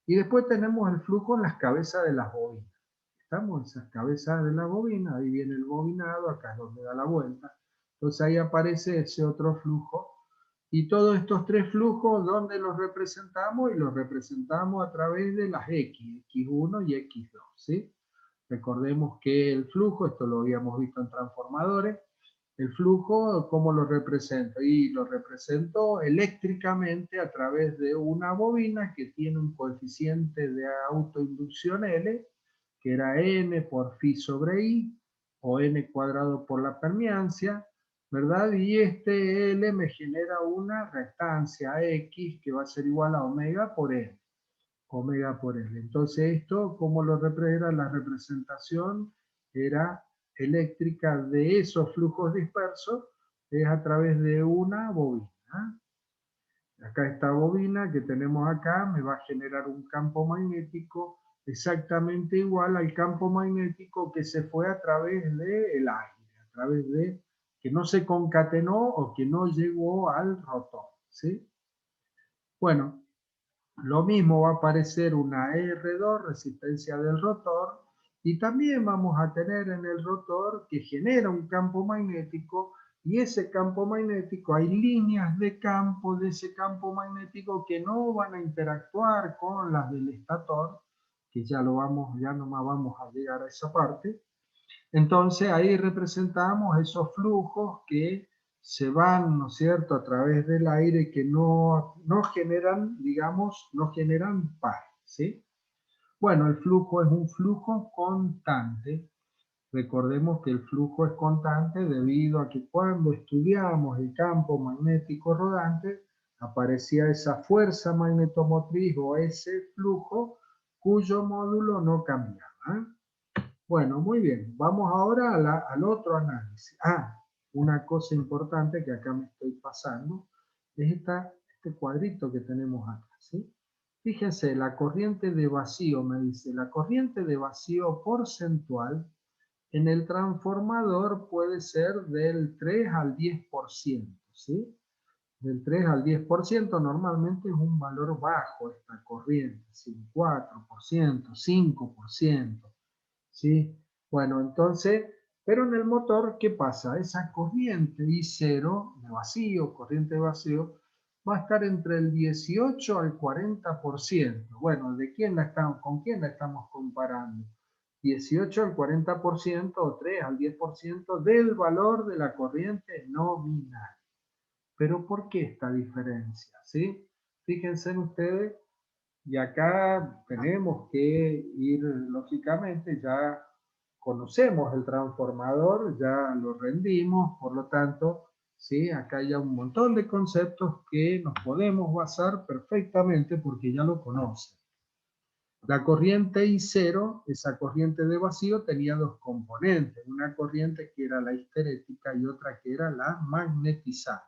Y después tenemos el flujo en las cabezas de las bobinas. Estamos en esas cabezas de la bobina, ahí viene el bobinado, acá es donde da la vuelta. Entonces ahí aparece ese otro flujo. Y todos estos tres flujos, ¿dónde los representamos? Y los representamos a través de las X, X1 y X2, ¿sí? Recordemos que el flujo, esto lo habíamos visto en transformadores, el flujo, ¿cómo lo represento? Y lo represento eléctricamente a través de una bobina que tiene un coeficiente de autoinducción L, que era N por Φ sobre I, o N cuadrado por la permeancia, ¿verdad? Y este L me genera una reactancia X que va a ser igual a omega por N. Omega por L. Entonces esto, ¿cómo lo representa? La representación era eléctrica de esos flujos dispersos es a través de una bobina. Acá esta bobina que tenemos acá me va a generar un campo magnético exactamente igual al campo magnético que se fue a través del aire, a través de que no se concatenó o que no llegó al rotor, ¿sí? Bueno, lo mismo va a aparecer una R2, resistencia del rotor, y también vamos a tener en el rotor que genera un campo magnético, y ese campo magnético, hay líneas de campo de ese campo magnético que no van a interactuar con las del estator, que ya nomás vamos a llegar a esa parte. Entonces ahí representamos esos flujos que se van, ¿no es cierto?, a través del aire que no generan, digamos, no generan par, ¿sí? Bueno, el flujo es un flujo constante. Recordemos que el flujo es constante debido a que cuando estudiamos el campo magnético rodante, aparecía esa fuerza magnetomotriz o ese flujo cuyo módulo no cambiaba. Bueno, muy bien. Vamos ahora al otro análisis. Una cosa importante que acá me estoy pasando es este cuadrito que tenemos acá, ¿sí? Fíjense, la corriente de vacío, me dice, la corriente de vacío porcentual en el transformador puede ser del 3 al 10%, ¿sí? Del 3 al 10% normalmente es un valor bajo esta corriente, ¿sí? 4%, 5%. ¿Sí? Bueno, entonces, pero en el motor, ¿qué pasa? Esa corriente I0 de vacío, corriente de vacío, va a estar entre el 18 al 40%. Bueno, ¿con quién la estamos comparando? 18 al 40% o 3 al 10% del valor de la corriente nominal. Pero ¿por qué esta diferencia? ¿Sí? Fíjense en ustedes, Y acá tenemos que ir, lógicamente, ya conocemos el transformador, ya lo rendimos, por lo tanto, ¿sí? Acá hay un montón de conceptos que nos podemos basar perfectamente porque ya lo conocen. La corriente I0, esa corriente de vacío, tenía dos componentes, una corriente que era la histerética y otra que era la magnetizante.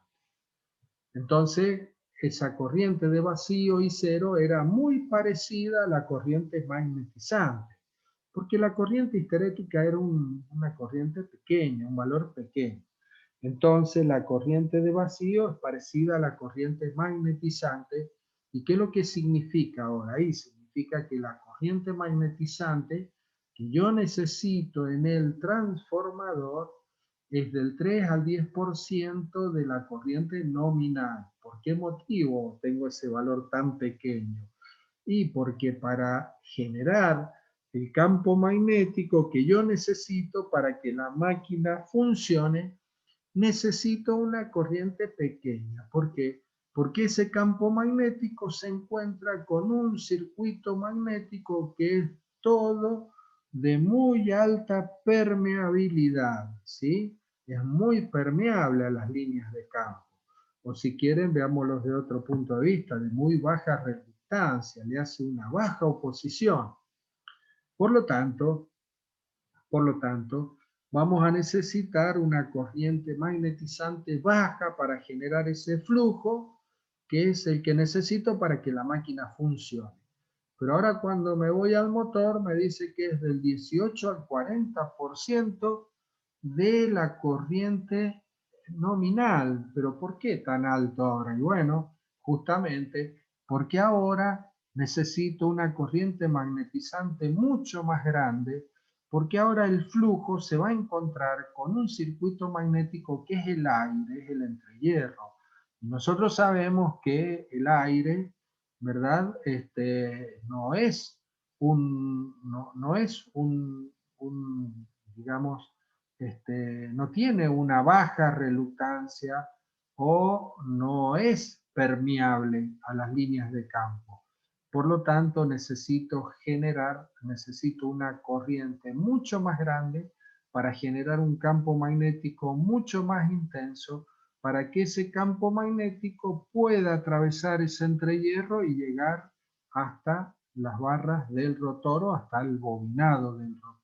Entonces, esa corriente de vacío I0 era muy parecida a la corriente magnetizante, porque la corriente histerética era una corriente pequeña, un valor pequeño. Entonces, la corriente de vacío es parecida a la corriente magnetizante. ¿Y qué es lo que significa ahora? Ahí significa que la corriente magnetizante que yo necesito en el transformador es del 3 al 10% de la corriente nominal. ¿Por qué motivo tengo ese valor tan pequeño? Y porque para generar el campo magnético que yo necesito para que la máquina funcione, necesito una corriente pequeña. ¿Por qué? Porque ese campo magnético se encuentra con un circuito magnético que es todo de muy alta permeabilidad, ¿sí? Es muy permeable a las líneas de campo. O si quieren, veámoslo de otro punto de vista, de muy baja resistencia, le hace una baja oposición. Por lo tanto, vamos a necesitar una corriente magnetizante baja para generar ese flujo, que es el que necesito para que la máquina funcione. Pero ahora cuando me voy al motor me dice que es del 18 al 40% de la corriente nominal. ¿Pero por qué tan alto ahora? Y bueno, justamente porque ahora necesito una corriente magnetizante mucho más grande, porque ahora el flujo se va a encontrar con un circuito magnético que es el aire, es el entrehierro. Nosotros sabemos que el aire, ¿verdad? No es no es digamos, no tiene una baja reluctancia o no es permeable a las líneas de campo. Por lo tanto, necesito una corriente mucho más grande para generar un campo magnético mucho más intenso, para que ese campo magnético pueda atravesar ese entrehierro y llegar hasta las barras del rotor o hasta el bobinado del rotor.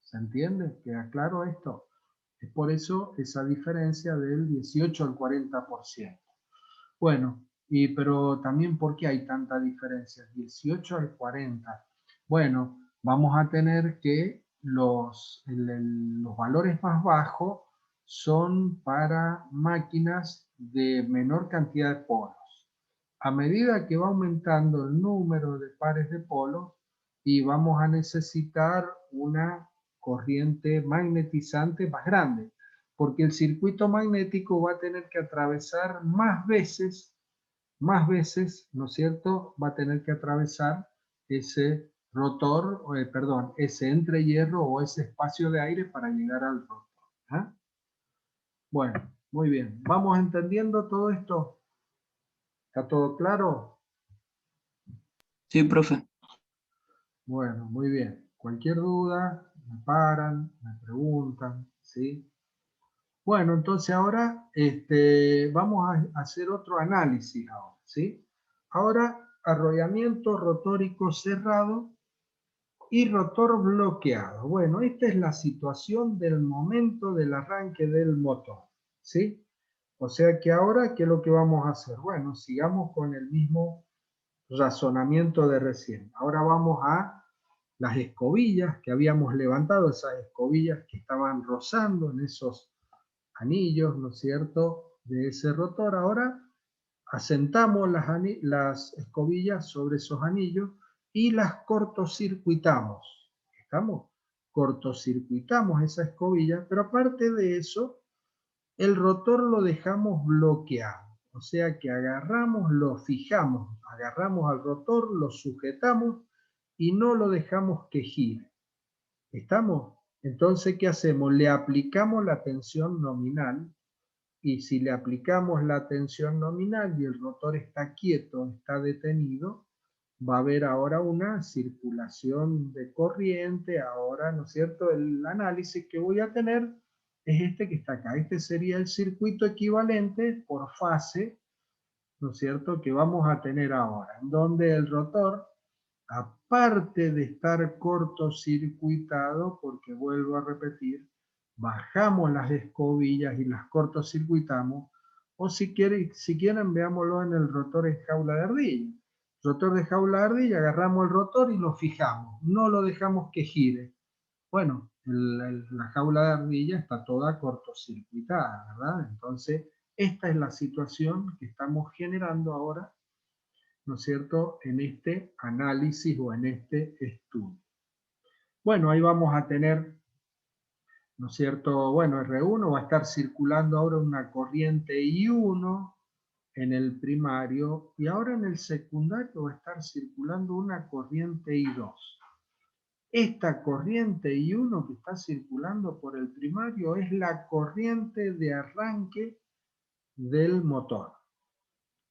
¿Se entiende? ¿Queda claro esto? Es por eso esa diferencia del 18 al 40%. Bueno, pero también ¿por qué hay tanta diferencia? 18 al 40. Bueno, vamos a tener que los valores más bajos son para máquinas de menor cantidad de polos. A medida que va aumentando el número de pares de polos, y vamos a necesitar una corriente magnetizante más grande, porque el circuito magnético va a tener que atravesar más veces, ¿no es cierto? Va a tener que atravesar ese rotor, perdón, ese entrehierro o ese espacio de aire para llegar al rotor. ¿Ah? Bueno, muy bien. ¿Vamos entendiendo todo esto? ¿Está todo claro? Sí, profe. Bueno, muy bien. Cualquier duda, me paran, me preguntan, ¿sí? Bueno, entonces ahora vamos a hacer otro análisis ahora, ¿sí? Ahora, arrollamiento rotórico cerrado y rotor bloqueado. Bueno, esta es la situación del momento del arranque del motor, ¿sí? O sea que ahora, ¿qué es lo que vamos a hacer? Bueno, sigamos con el mismo razonamiento de recién. Ahora vamos a las escobillas que habíamos levantado, esas escobillas que estaban rozando en esos anillos, ¿no es cierto?, de ese rotor. Ahora asentamos las escobillas sobre esos anillos y las cortocircuitamos. ¿Estamos? Cortocircuitamos esa escobilla, pero aparte de eso, el rotor lo dejamos bloqueado. O sea que agarramos, lo fijamos, agarramos al rotor, lo sujetamos y no lo dejamos que gire. ¿Estamos? Entonces, ¿qué hacemos? Le aplicamos la tensión nominal, y si le aplicamos la tensión nominal y el rotor está quieto, está detenido, va a haber ahora una circulación de corriente, ahora, ¿no es cierto? El análisis que voy a tener es este que está acá. Este sería el circuito equivalente por fase, ¿no es cierto?, que vamos a tener ahora, en donde el rotor, aparte de estar cortocircuitado, porque vuelvo a repetir, bajamos las escobillas y las cortocircuitamos, o si quieren veámoslo en el rotor en jaula de ardilla. Rotor de jaula de ardilla, agarramos el rotor y lo fijamos, no lo dejamos que gire. Bueno, la jaula de ardilla está toda cortocircuitada, ¿verdad? Entonces, esta es la situación que estamos generando ahora, ¿no es cierto?, en este análisis o en este estudio. Bueno, ahí vamos a tener, ¿no es cierto?, bueno, R1 va a estar circulando ahora una corriente I1 en el primario y ahora en el secundario va a estar circulando una corriente I2. Esta corriente I1 que está circulando por el primario es la corriente de arranque del motor.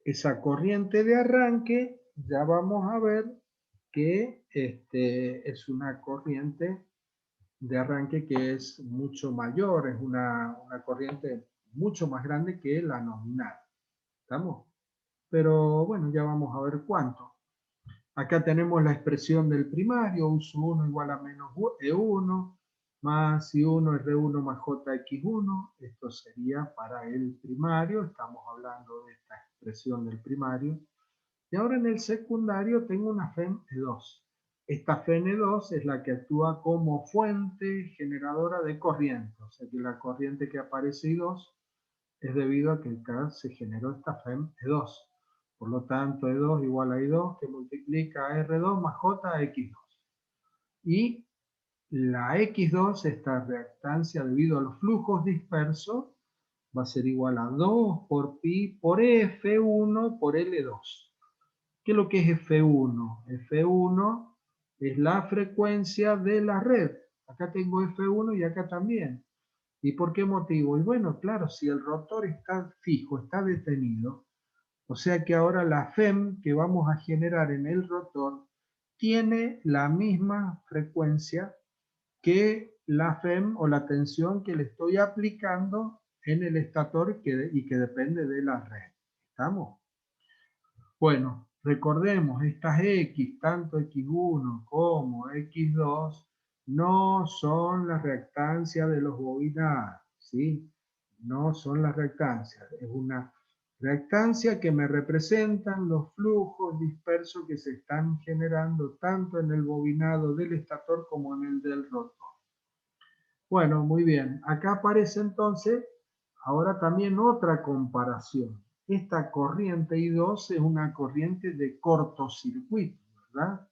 Esa corriente de arranque ya vamos a ver que es una corriente de arranque que es mucho mayor, es una corriente mucho más grande que la nominal. ¿Estamos? Pero bueno, ya vamos a ver cuánto. Acá tenemos la expresión del primario, U1 igual a menos E1, más I1 R1 más JX1. Esto sería para el primario, estamos hablando de esta expresión del primario. Y ahora en el secundario tengo una FEM E2. Esta FEM E2 es la que actúa como fuente generadora de corriente. O sea que la corriente que aparece I2 es debido a que acá se generó esta FEM E2. Por lo tanto, E2 igual a I2 que multiplica a R2 más J a X2. Y la X2, esta reactancia debido a los flujos dispersos, va a ser igual a 2 por pi por F1 por L2. ¿Qué es lo que es F1? F1 es la frecuencia de la red. Acá tengo F1 y acá también. ¿Y por qué motivo? Y bueno, claro, si el rotor está fijo, está detenido, o sea que ahora la FEM que vamos a generar en el rotor tiene la misma frecuencia que la FEM o la tensión que le estoy aplicando en el estator y que depende de la red. ¿Estamos? Bueno, recordemos, estas X, tanto X1 como X2, no son la reactancia de los bobinados, ¿sí? No son las reactancias, es una reactancia que me representan los flujos dispersos que se están generando tanto en el bobinado del estator como en el del rotor. Bueno, muy bien. Acá aparece entonces ahora también otra comparación. Esta corriente I2 es una corriente de cortocircuito, ¿verdad?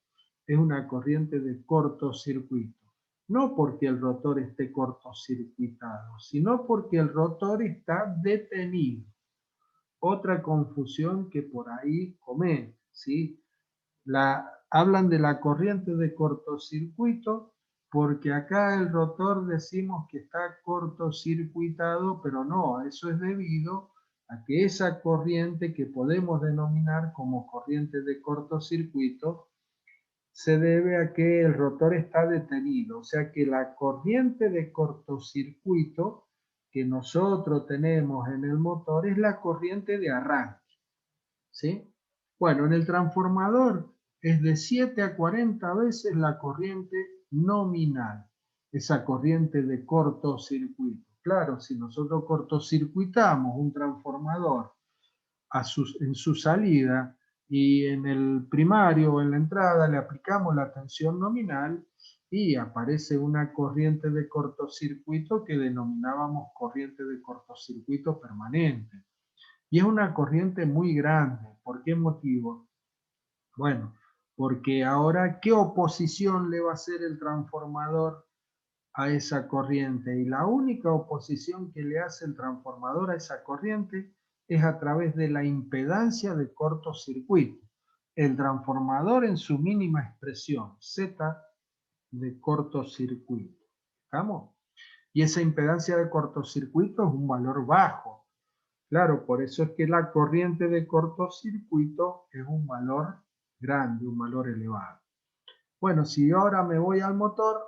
Es una corriente de cortocircuito. No porque el rotor esté cortocircuitado, sino porque el rotor está detenido. Otra confusión que por ahí cometen, ¿sí? Hablan de la corriente de cortocircuito porque acá el rotor decimos que está cortocircuitado, pero no, eso es debido a que esa corriente que podemos denominar como corriente de cortocircuito se debe a que el rotor está detenido, o sea que la corriente de cortocircuito que nosotros tenemos en el motor es la corriente de arranque, ¿sí? Bueno, en el transformador es de 7 a 40 veces la corriente nominal, esa corriente de cortocircuito. Claro, si nosotros cortocircuitamos un transformador en su salida y en el primario o en la entrada le aplicamos la tensión nominal y aparece una corriente de cortocircuito que denominábamos corriente de cortocircuito permanente. Y es una corriente muy grande. ¿Por qué motivo? Bueno, porque ahora, ¿qué oposición le va a hacer el transformador a esa corriente? Y la única oposición que le hace el transformador a esa corriente es a través de la impedancia de cortocircuito. El transformador en su mínima expresión, Z de cortocircuito. ¿Estamos? Y esa impedancia de cortocircuito es un valor bajo. Claro, por eso es que la corriente de cortocircuito es un valor grande, un valor elevado. Bueno, si yo ahora me voy al motor,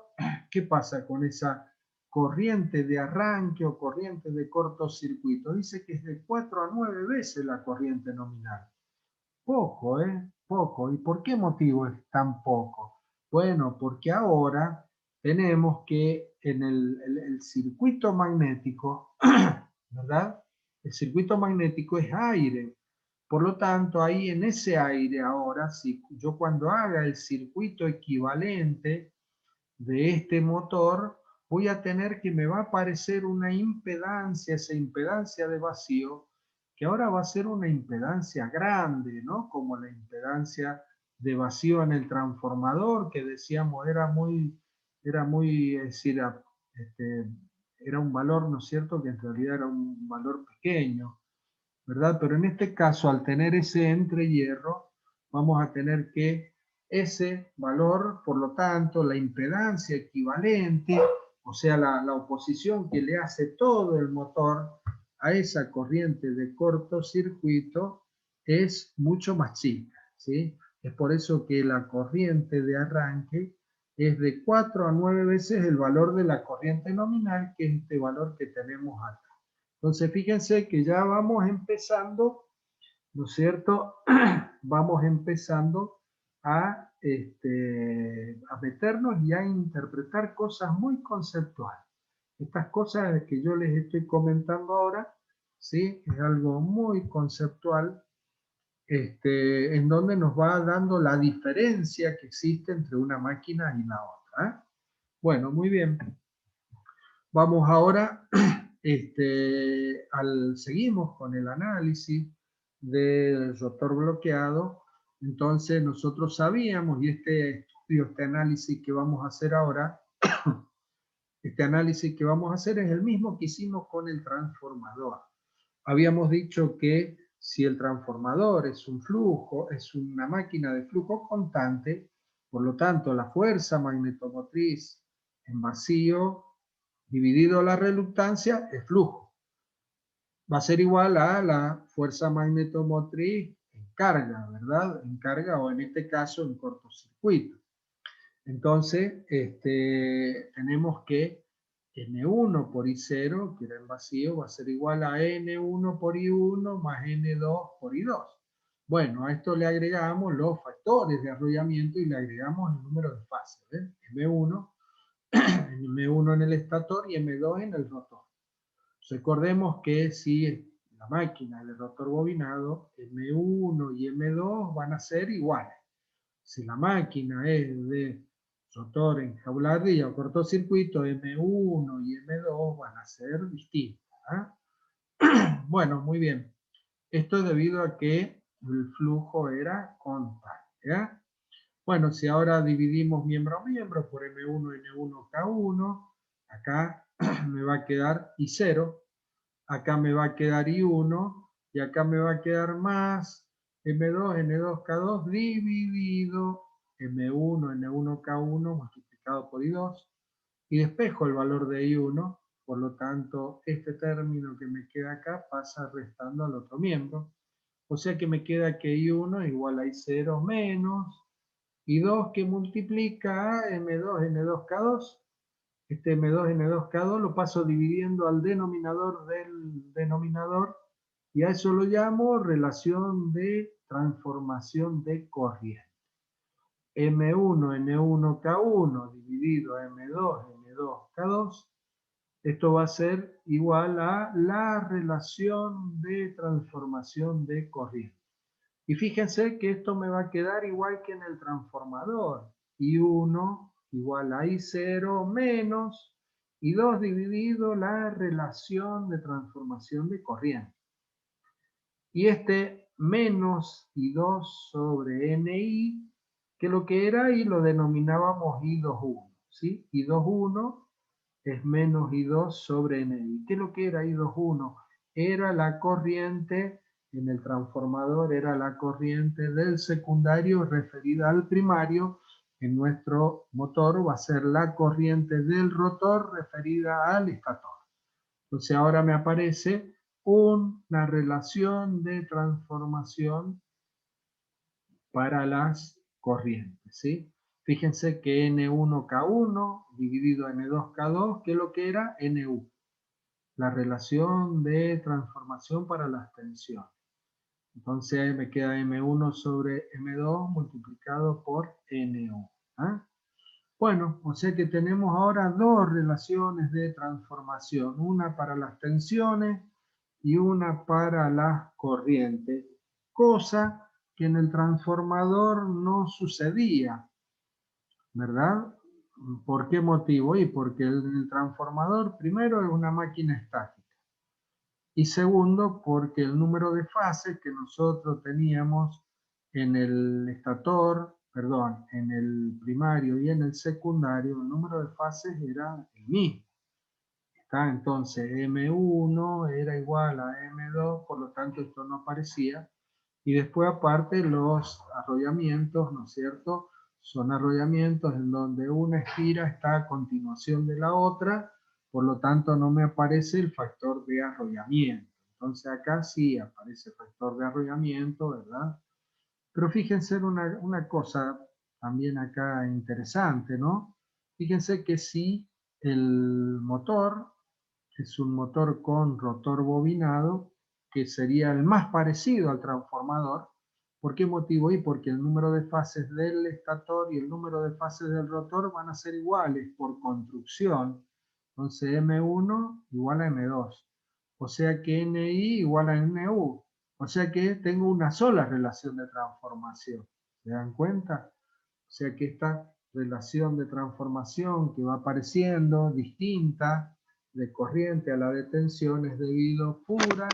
¿qué pasa con esa corriente de arranque o corriente de cortocircuito? Dice que es de 4 a 9 veces la corriente nominal. Poco, ¿eh? Poco. ¿Y por qué motivo es tan poco? Bueno, porque ahora tenemos que en el circuito magnético, ¿verdad? El circuito magnético es aire. Por lo tanto, ahí en ese aire ahora, si yo cuando haga el circuito equivalente de este motor, voy a tener que me va a aparecer una impedancia, esa impedancia de vacío, que ahora va a ser una impedancia grande, ¿no? Como la impedancia de vacío en el transformador, que decíamos era muy, es decir, era un valor, ¿no es cierto?, que en realidad era un valor pequeño, ¿verdad? Pero en este caso, al tener ese entrehierro, vamos a tener que ese valor, por lo tanto, la impedancia equivalente, o sea, la oposición que le hace todo el motor a esa corriente de cortocircuito es mucho más chica, ¿sí? Es por eso que la corriente de arranque es de 4 a 9 veces el valor de la corriente nominal, que es este valor que tenemos acá. Entonces, fíjense que ya vamos empezando, ¿no es cierto? Vamos empezando a meternos y a interpretar cosas muy conceptuales. Estas cosas que yo les estoy comentando ahora, ¿sí? Es algo muy conceptual, en donde nos va dando la diferencia que existe entre una máquina y la otra, ¿eh? Bueno, muy bien. Vamos ahora, seguimos con el análisis del rotor bloqueado. Entonces nosotros sabíamos, y este análisis que vamos a hacer ahora, este análisis que vamos a hacer es el mismo que hicimos con el transformador. Habíamos dicho que si el transformador es un flujo, es una máquina de flujo constante, por lo tanto la fuerza magnetomotriz en vacío dividido la reluctancia es flujo. Va a ser igual a la fuerza magnetomotriz en carga, ¿verdad? En carga o en este caso en cortocircuito. Entonces, tenemos que N1 por I0, que era en vacío, va a ser igual a N1 por I1 más N2 por I2. Bueno, a esto le agregamos los factores de arrollamiento y le agregamos el número de fases, ¿ven? M1 en el estator y M2 en el rotor. Recordemos que si la máquina del rotor bobinado, M1 y M2 van a ser iguales. Si la máquina es de rotor enjauladilla o cortocircuito, M1 y M2 van a ser distintas, ¿eh? Bueno, muy bien. Esto es debido a que el flujo era constante, ¿eh? Bueno, si ahora dividimos miembro a miembro por M1, N1, K1, acá me va a quedar I0, acá me va a quedar I1 y acá me va a quedar más M2, N2, K2 dividido M1, N1, K1 multiplicado por I2 y despejo el valor de I1, por lo tanto este término que me queda acá pasa restando al otro miembro, o sea que me queda que I1 es igual a I0 menos I2 que multiplica a M2, N2K2. Este M2, N2K2 lo paso dividiendo al denominador del denominador y a eso lo llamo relación de transformación de corriente. M1, N1K1 dividido a M2, N2K2. Esto va a ser igual a la relación de transformación de corriente. Y fíjense que esto me va a quedar igual que en el transformador. I1 igual a I0 menos I2 dividido la relación de transformación de corriente. Y este menos I2 sobre NI, que lo que era I lo denominábamos I21, ¿sí? I21 es menos I2 sobre NI. ¿Qué es lo que era I21? Era la corriente, en el transformador era la corriente del secundario referida al primario. En nuestro motor va a ser la corriente del rotor referida al estator. Entonces ahora me aparece una relación de transformación para las corrientes, ¿sí? Fíjense que N1K1 dividido N2K2, ¿qué es lo que era? NU, la relación de transformación para las tensiones. Entonces ahí me queda M1 sobre M2 multiplicado por NU. ¿Ah? Bueno, o sea que tenemos ahora dos relaciones de transformación, una para las tensiones y una para las corrientes, cosa que en el transformador no sucedía, ¿verdad? ¿Por qué motivo? Y porque el transformador primero es una máquina estática y segundo porque el número de fases que nosotros teníamos en el estator, perdón, en el primario y en el secundario, el número de fases era el mismo. ¿Está? Entonces M1 era igual a M2, por lo tanto esto no aparecía. Y después aparte los arrollamientos, ¿no es cierto? Son arrollamientos en donde una esfera está a continuación de la otra, por lo tanto no me aparece el factor de arrollamiento. Entonces acá sí aparece el factor de arrollamiento, ¿verdad? Pero fíjense en una cosa también acá interesante, ¿no? Fíjense que si el motor es un motor con rotor bobinado, que sería el más parecido al transformador. ¿Por qué motivo? Y porque el número de fases del estator y el número de fases del rotor van a ser iguales por construcción. Entonces M1 igual a M2. O sea que NI igual a NU. O sea que tengo una sola relación de transformación. ¿Se dan cuenta? O sea que esta relación de transformación que va apareciendo distinta de corriente a la de tensión es debido pura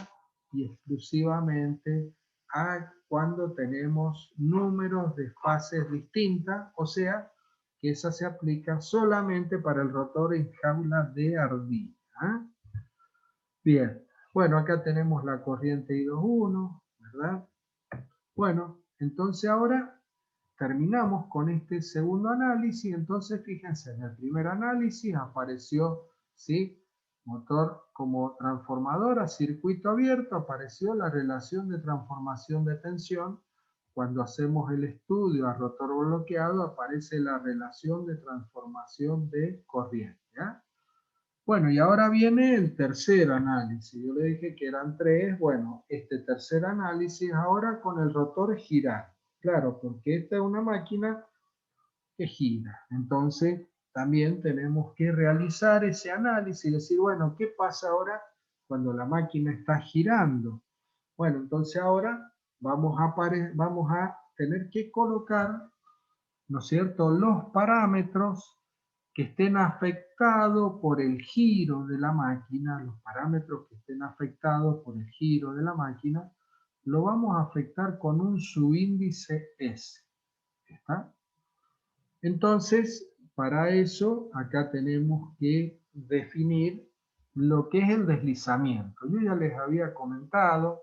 y exclusivamente a cuando tenemos números de fases distintas, o sea que esa se aplica solamente para el rotor en jaula de ardilla. ¿Eh? Bien, bueno, acá tenemos la corriente I21, ¿verdad? Bueno, entonces ahora terminamos con este segundo análisis. Entonces fíjense, en el primer análisis apareció, ¿sí?, motor como transformador a circuito abierto, apareció la relación de transformación de tensión. Cuando hacemos el estudio a rotor bloqueado aparece la relación de transformación de corriente. ¿Ya? Bueno, y ahora viene el tercer análisis. Yo le dije que eran tres. Bueno, este tercer análisis ahora con el rotor girando. Claro, porque esta es una máquina que gira. Entonces, también tenemos que realizar ese análisis y decir, bueno, ¿qué pasa ahora cuando la máquina está girando? Bueno, entonces ahora vamos a tener que colocar, ¿no es cierto?, los parámetros que estén afectados por el giro de la máquina, los parámetros que estén afectados por el giro de la máquina, lo vamos a afectar con un subíndice S. ¿Está? Entonces, para eso, acá tenemos que definir lo que es el deslizamiento. Yo ya les había comentado,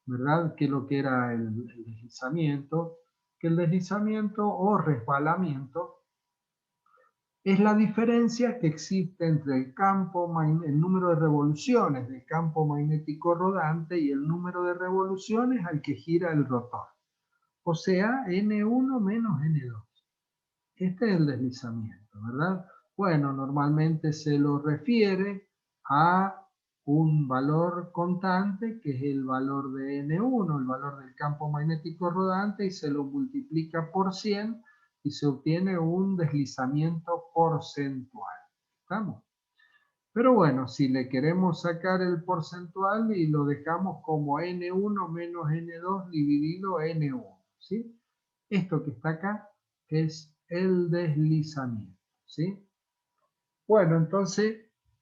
¿verdad?, que lo que era el deslizamiento, que el deslizamiento o resbalamiento es la diferencia que existe entre el número de revoluciones del campo magnético rodante y el número de revoluciones al que gira el rotor. O sea, N1 menos N2. Este es el deslizamiento, ¿verdad? Bueno, normalmente se lo refiere a un valor constante, que es el valor de N1, el valor del campo magnético rodante, y se lo multiplica por 100 y se obtiene un deslizamiento porcentual. ¿Estamos? Pero bueno, si le queremos sacar el porcentual y lo dejamos como N1 menos N2 dividido N1, ¿sí? Esto que está acá es el deslizamiento, ¿sí? Bueno, entonces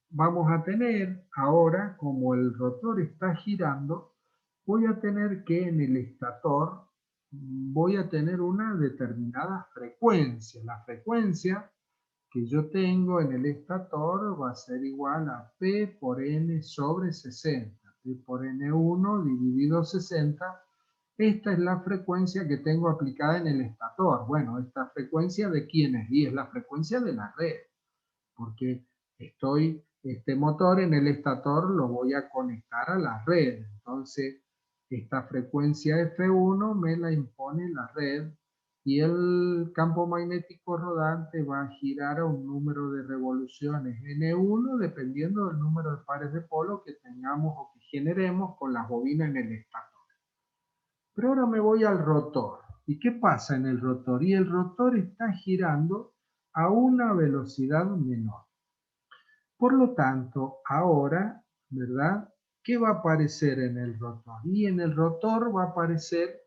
vamos a tener ahora, como el rotor está girando, voy a tener que en el estator voy a tener una determinada frecuencia. La frecuencia que yo tengo en el estator va a ser igual a P por N sobre 60. P por N1 dividido 60. Esta es la frecuencia que tengo aplicada en el estator. Bueno, ¿esta frecuencia de quién es? Y es la frecuencia de la red, porque este motor en el estator lo voy a conectar a la red. Entonces, esta frecuencia F1 me la impone la red y el campo magnético rodante va a girar a un número de revoluciones N1 dependiendo del número de pares de polo que tengamos o que generemos con las bobinas en el estator. Pero ahora me voy al rotor. ¿Y qué pasa en el rotor? Y el rotor está girando a una velocidad menor. Por lo tanto, ahora, ¿verdad? ¿Qué va a aparecer en el rotor? Y en el rotor va a aparecer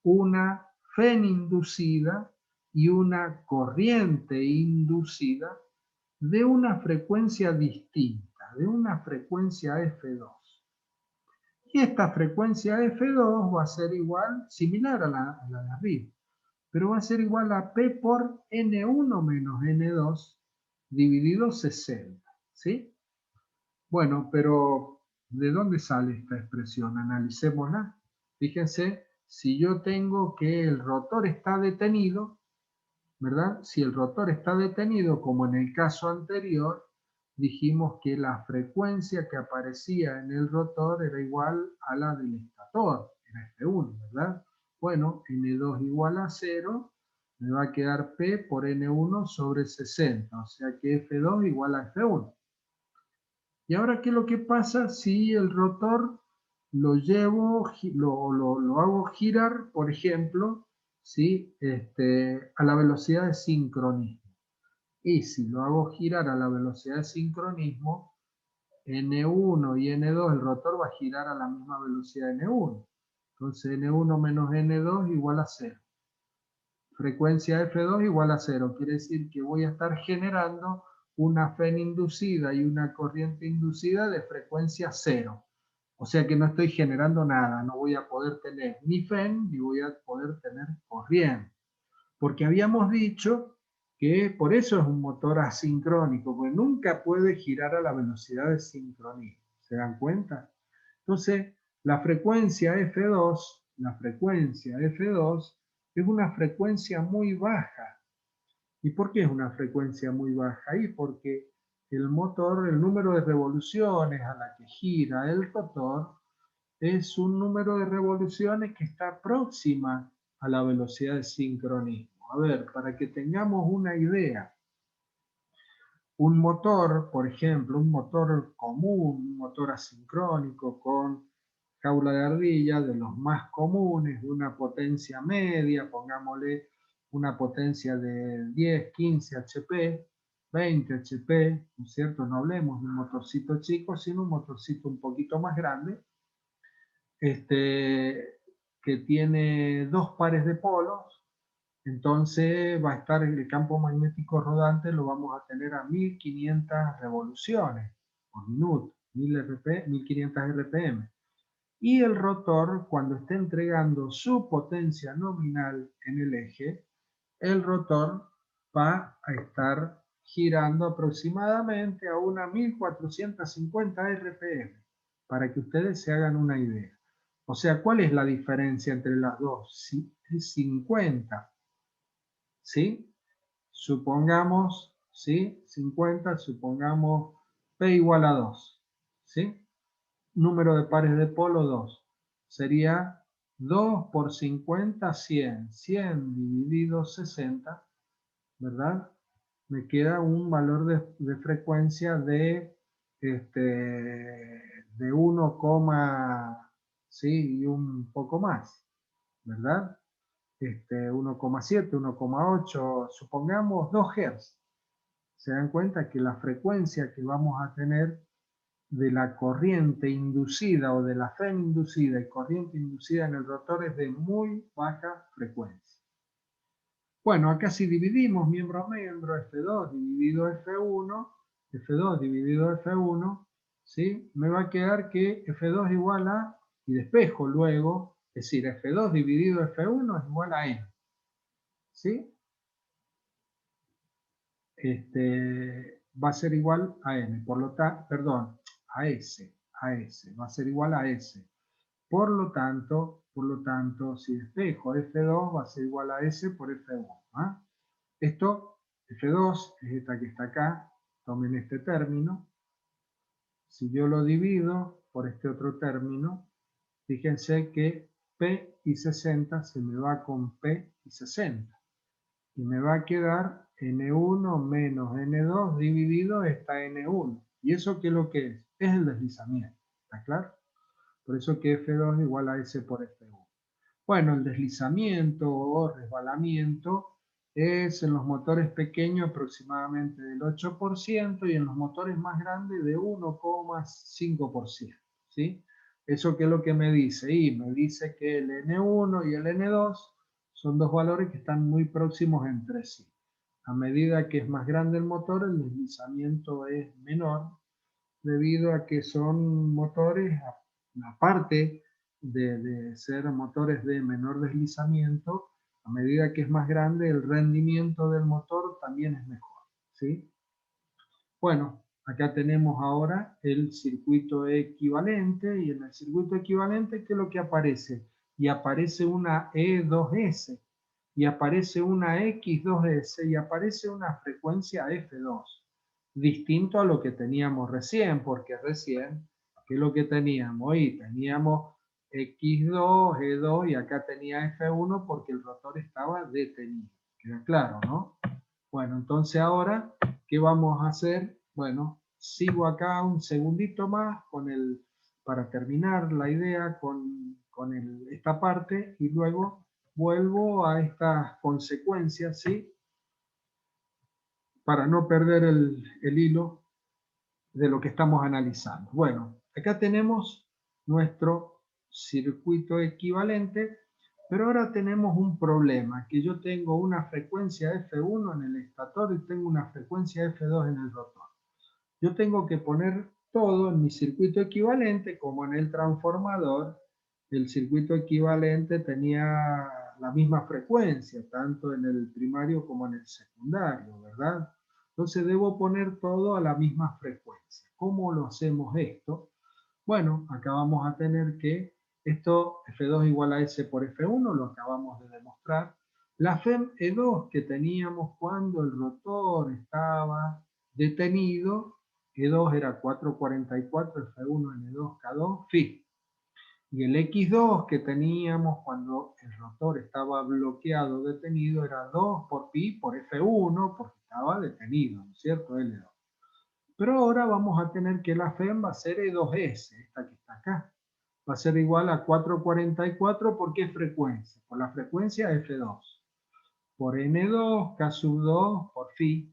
una FEN inducida y una corriente inducida de una frecuencia distinta, de una frecuencia F2. Y esta frecuencia F2 va a ser igual, similar a la de arriba, pero va a ser igual a P por N1 menos N2 dividido 60, ¿sí? Bueno, pero ¿de dónde sale esta expresión? Analicémosla. Fíjense, si yo tengo que el rotor está detenido, ¿verdad? Si el rotor está detenido, como en el caso anterior, dijimos que la frecuencia que aparecía en el rotor era igual a la del estator, era F1, ¿verdad? Bueno, N2 igual a 0, me va a quedar P por N1 sobre 60, o sea que F2 igual a F1. Y ahora, ¿qué es lo que pasa si el rotor lo llevo, lo hago girar, por ejemplo, ¿sí? A la velocidad de sincronismo? Y si lo hago girar a la velocidad de sincronismo, N1 y N2, el rotor va a girar a la misma velocidad de N1. Entonces N1 menos N2 igual a 0. Frecuencia F2 igual a 0. Quiere decir que voy a estar generando una FEN inducida y una corriente inducida de frecuencia 0. O sea que no estoy generando nada. No voy a poder tener ni FEN ni voy a poder tener corriente. Porque habíamos dicho que por eso es un motor asincrónico, porque nunca puede girar a la velocidad de sincronismo. ¿Se dan cuenta? Entonces, la frecuencia F2 es una frecuencia muy baja. ¿Y por qué es una frecuencia muy baja? Y porque el motor, el número de revoluciones a la que gira el rotor, es un número de revoluciones que está próxima a la velocidad de sincronismo. A ver, para que tengamos una idea, un motor, por ejemplo, un motor común, un motor asincrónico con jaula de ardilla, de los más comunes, de una potencia media, pongámosle una potencia de 10, 15 HP, 20 HP, ¿no es cierto? No hablemos de un motorcito chico, sino un motorcito un poquito más grande, que tiene dos pares de polos. Entonces va a estar el campo magnético rodante, lo vamos a tener a 1500 revoluciones por minuto, 1500 RPM. Y el rotor, cuando esté entregando su potencia nominal en el eje, el rotor va a estar girando aproximadamente a una 1450 RPM, para que ustedes se hagan una idea. O sea, ¿cuál es la diferencia entre las dos? Es 50. ¿Sí? Supongamos, ¿sí? 50, supongamos P igual a 2, ¿sí? Número de pares de polo 2. Sería 2 por 50, 100. 100 dividido 60, ¿verdad? Me queda un valor de frecuencia de 1, ¿sí? Y un poco más, ¿verdad? 1,7, 1,8, supongamos 2 Hz. Se dan cuenta que la frecuencia que vamos a tener de la corriente inducida o de la FEN inducida y corriente inducida en el rotor es de muy baja frecuencia. Bueno, acá si dividimos miembro a miembro, F2 dividido F1, F2 dividido F1, ¿sí? Me va a quedar que F2 igual a, y despejo luego, es decir, F2 dividido F1 es igual a N. ¿Sí? Va a ser igual a N, por lo tanto, perdón, a S, va a ser igual a S. Por lo tanto, si despejo F2 va a ser igual a S por F1. ¿Ah? Esto, F2 es esta que está acá, tomen este término. Si yo lo divido por este otro término, Fíjense que P y 60 se me va con P y 60. Y me va a quedar N1 menos N2 dividido esta N1. ¿Y eso qué es lo que es? Es el deslizamiento. ¿Está claro? Por eso que F2 es igual a S por F1. Bueno, el deslizamiento o resbalamiento es en los motores pequeños aproximadamente del 8% y en los motores más grandes de 1,5%. ¿Sí? ¿Eso qué es lo que me dice? Y me dice que el N1 y el N2 son dos valores que están muy próximos entre sí. A medida que es más grande el motor, el deslizamiento es menor, debido a que son motores, aparte de ser motores de menor deslizamiento, a medida que es más grande, el rendimiento del motor también es mejor. ¿Sí? Bueno, acá tenemos ahora el circuito equivalente, y en el circuito equivalente, ¿qué es lo que aparece? Y aparece una E2S, y aparece una X2S, y aparece una frecuencia F2, distinto a lo que teníamos recién, porque recién, ¿qué es lo que teníamos? Y teníamos X2, E2, y acá tenía F1 porque el rotor estaba detenido. ¿Queda claro, no? Bueno, entonces ahora, ¿qué vamos a hacer? Bueno, sigo acá un segundito más para terminar la idea con esta parte y luego vuelvo a estas consecuencias, ¿sí? Para no perder el hilo de lo que estamos analizando. Bueno, acá tenemos nuestro circuito equivalente, pero ahora tenemos un problema, que yo tengo una frecuencia F1 en el estator y tengo una frecuencia F2 en el rotor. Yo tengo que poner todo en mi circuito equivalente, como en el transformador, el circuito equivalente tenía la misma frecuencia, tanto en el primario como en el secundario, ¿verdad? Entonces debo poner todo a la misma frecuencia. ¿Cómo lo hacemos esto? Bueno, acá vamos a tener que esto F2 igual a S por F1, lo acabamos de demostrar. La FEM E2 que teníamos cuando el rotor estaba detenido, E2 era 444, F1, N2, K2, Φ. Y el X2 que teníamos cuando el rotor estaba bloqueado, detenido, era 2 por pi por F1, porque estaba detenido, ¿no es cierto? L2. Pero ahora vamos a tener que la FEM va a ser E2S, esta que está acá. Va a ser igual a 444, ¿por qué frecuencia? Por la frecuencia F2. Por N2, K sub 2, por Φ.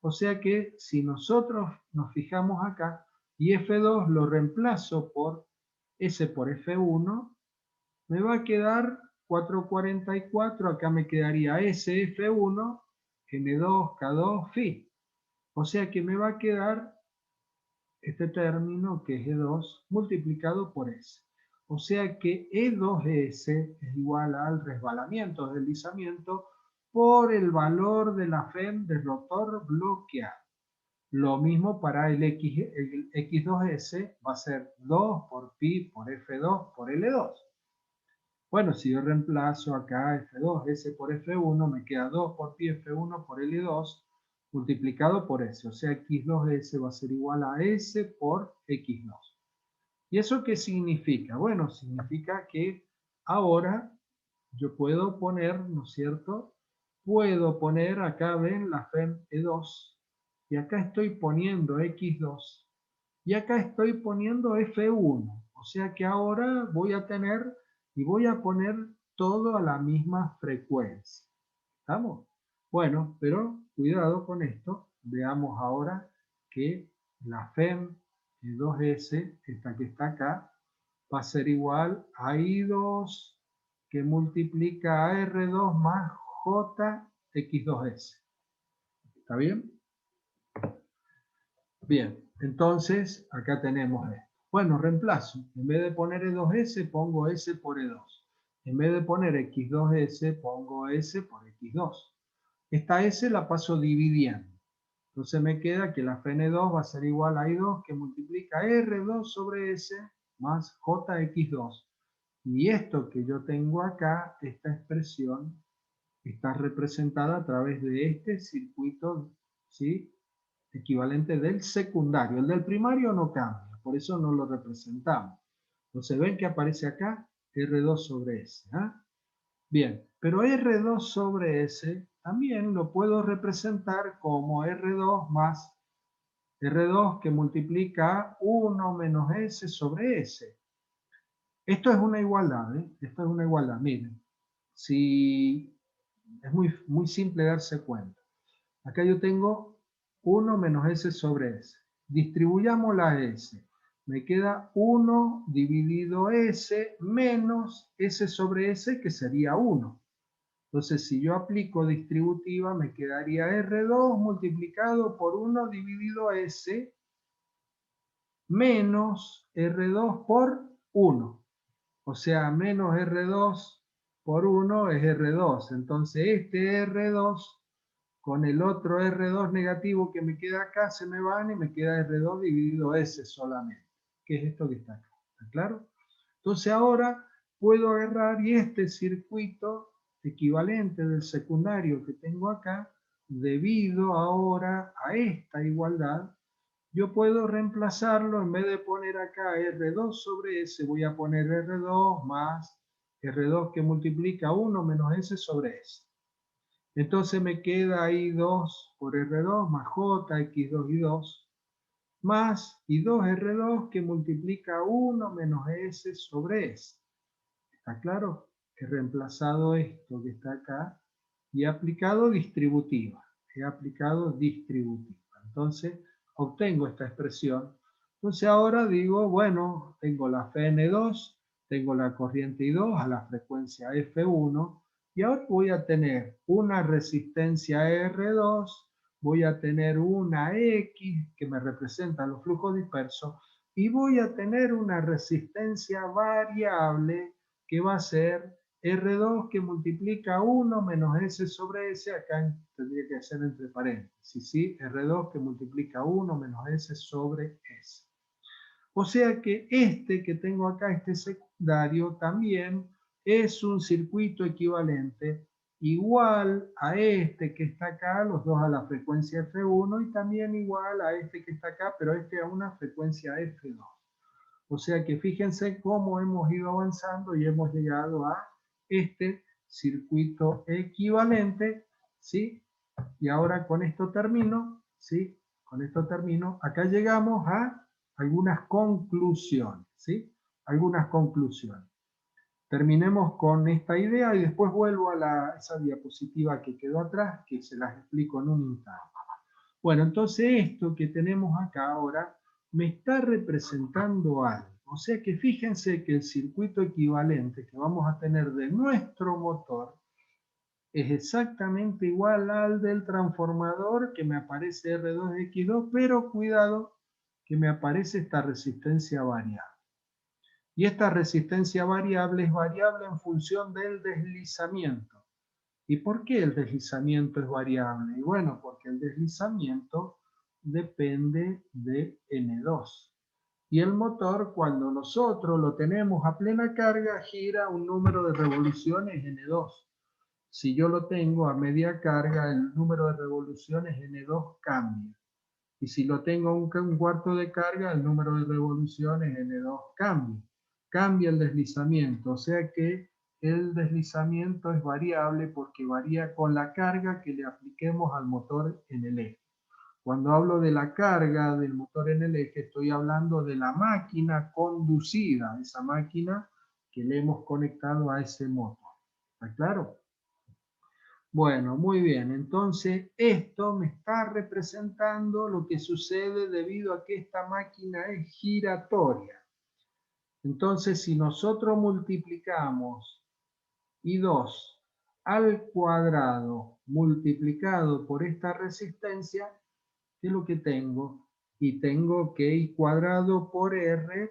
O sea que si nosotros nos fijamos acá, y F2 lo reemplazo por S por F1, me va a quedar 444, acá me quedaría SF1, N2, K2, Φ. O sea que me va a quedar este término que es E2 multiplicado por S. O sea que E2S es igual al resbalamiento, deslizamiento, por el valor de la FEM del rotor bloqueado. Lo mismo para el X2S, va a ser 2 por pi por F2 por L2. Bueno, si yo reemplazo acá F2S por F1, me queda 2 por pi F1 por L2 multiplicado por S. O sea, X2S va a ser igual a S por X2. ¿Y eso qué significa? Bueno, significa que ahora yo puedo poner, ¿no es cierto? Puedo poner, acá ven la FEM E2, y acá estoy poniendo X2, y acá estoy poniendo F1. O sea que ahora voy a tener y voy a poner todo a la misma frecuencia. ¿Estamos? Bueno, pero cuidado con esto. Veamos ahora que la FEM E2S, esta que está acá, va a ser igual a I2 que multiplica a R2 más JX2S. ¿Está bien? Bien, entonces acá tenemos esto. Bueno, reemplazo. En vez de poner E2S, pongo S por E2. En vez de poner X2S, pongo S por X2. Esta S la paso dividiendo. Entonces me queda que la FN2 va a ser igual a I2 que multiplica R2 sobre S más JX2. Y esto que yo tengo acá, esta expresión, está representada a través de este circuito, ¿sí?, equivalente del secundario. El del primario no cambia, por eso no lo representamos. Entonces, ¿ven que aparece acá? R2 sobre S. ¿Ah? Bien, pero R2 sobre S también lo puedo representar como R2 más R2 que multiplica 1 menos S sobre S. Esto es una igualdad, ¿eh? Esto es una igualdad. Miren, si es muy simple darse cuenta. Acá yo tengo 1 menos S sobre S. Distribuyamos la S. Me queda 1 dividido S menos S sobre S, que sería 1. Entonces, si yo aplico distributiva, me quedaría R2 multiplicado por 1 dividido S menos R2 por 1. O sea, menos R2 por 1 es R2. Entonces, este R2 con el otro R2 negativo que me queda acá se me van y me queda R2 dividido S solamente. Que es esto que está acá. ¿Está claro? Entonces, ahora puedo agarrar y este circuito equivalente del secundario que tengo acá, debido ahora a esta igualdad, yo puedo reemplazarlo, en vez de poner acá R2 sobre S, voy a poner R2 más R2 que multiplica 1 menos S sobre S. Entonces me queda ahí 2 por R2 más J, X2 y 2, más y 2R2 que multiplica 1 menos S sobre S. ¿Está claro? He reemplazado esto que está acá y he aplicado distributiva. He aplicado distributiva. Entonces, obtengo esta expresión. Entonces ahora digo, bueno, tengo la Fn2, tengo la corriente I2 a la frecuencia F1, y ahora voy a tener una resistencia R2, voy a tener una X que me representa los flujos dispersos, y voy a tener una resistencia variable que va a ser R2 que multiplica 1 menos S sobre S, acá tendría que ser entre paréntesis, ¿sí? R2 que multiplica 1 menos S sobre S. O sea que este que tengo acá, este secundario, también es un circuito equivalente igual a este que está acá, los dos a la frecuencia F1, y también igual a este que está acá, pero este a una frecuencia F2. O sea que fíjense cómo hemos ido avanzando y hemos llegado a este circuito equivalente, ¿sí? Y ahora con esto termino, ¿sí? Con esto termino. Acá llegamos a algunas conclusiones, ¿sí? Algunas conclusiones. Terminemos con esta idea y después vuelvo a esa diapositiva que quedó atrás, que se las explico en un instante. Bueno, entonces esto que tenemos acá ahora me está representando algo. O sea que fíjense que el circuito equivalente que vamos a tener de nuestro motor es exactamente igual al del transformador que me aparece R2X2, pero cuidado que me aparece esta resistencia variable. Y esta resistencia variable es variable en función del deslizamiento. ¿Y por qué el deslizamiento es variable? Y bueno, porque el deslizamiento depende de N2. Y el motor, cuando nosotros lo tenemos a plena carga, gira un número de revoluciones N2. Si yo lo tengo a media carga, el número de revoluciones N2 cambia. Y si lo tengo a un cuarto de carga, el número de revoluciones N2 cambia. Cambia el deslizamiento, o sea que el deslizamiento es variable porque varía con la carga que le apliquemos al motor en el eje. Cuando hablo de la carga del motor en el eje, estoy hablando de la máquina conducida, esa máquina que le hemos conectado a ese motor. ¿Está claro? Bueno, muy bien. Entonces, esto me está representando lo que sucede debido a que esta máquina es giratoria. Entonces, si nosotros multiplicamos I2 al cuadrado multiplicado por esta resistencia, ¿qué es lo que tengo? Y tengo que I cuadrado por R,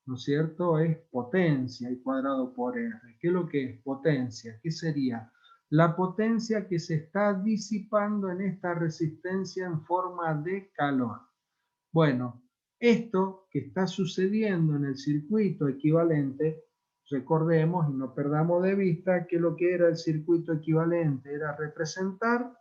¿no es cierto? Es potencia, I cuadrado por R. ¿Qué es lo que es potencia? ¿Qué sería? La potencia que se está disipando en esta resistencia en forma de calor. Bueno, esto que está sucediendo en el circuito equivalente, recordemos y no perdamos de vista que lo que era el circuito equivalente era representar,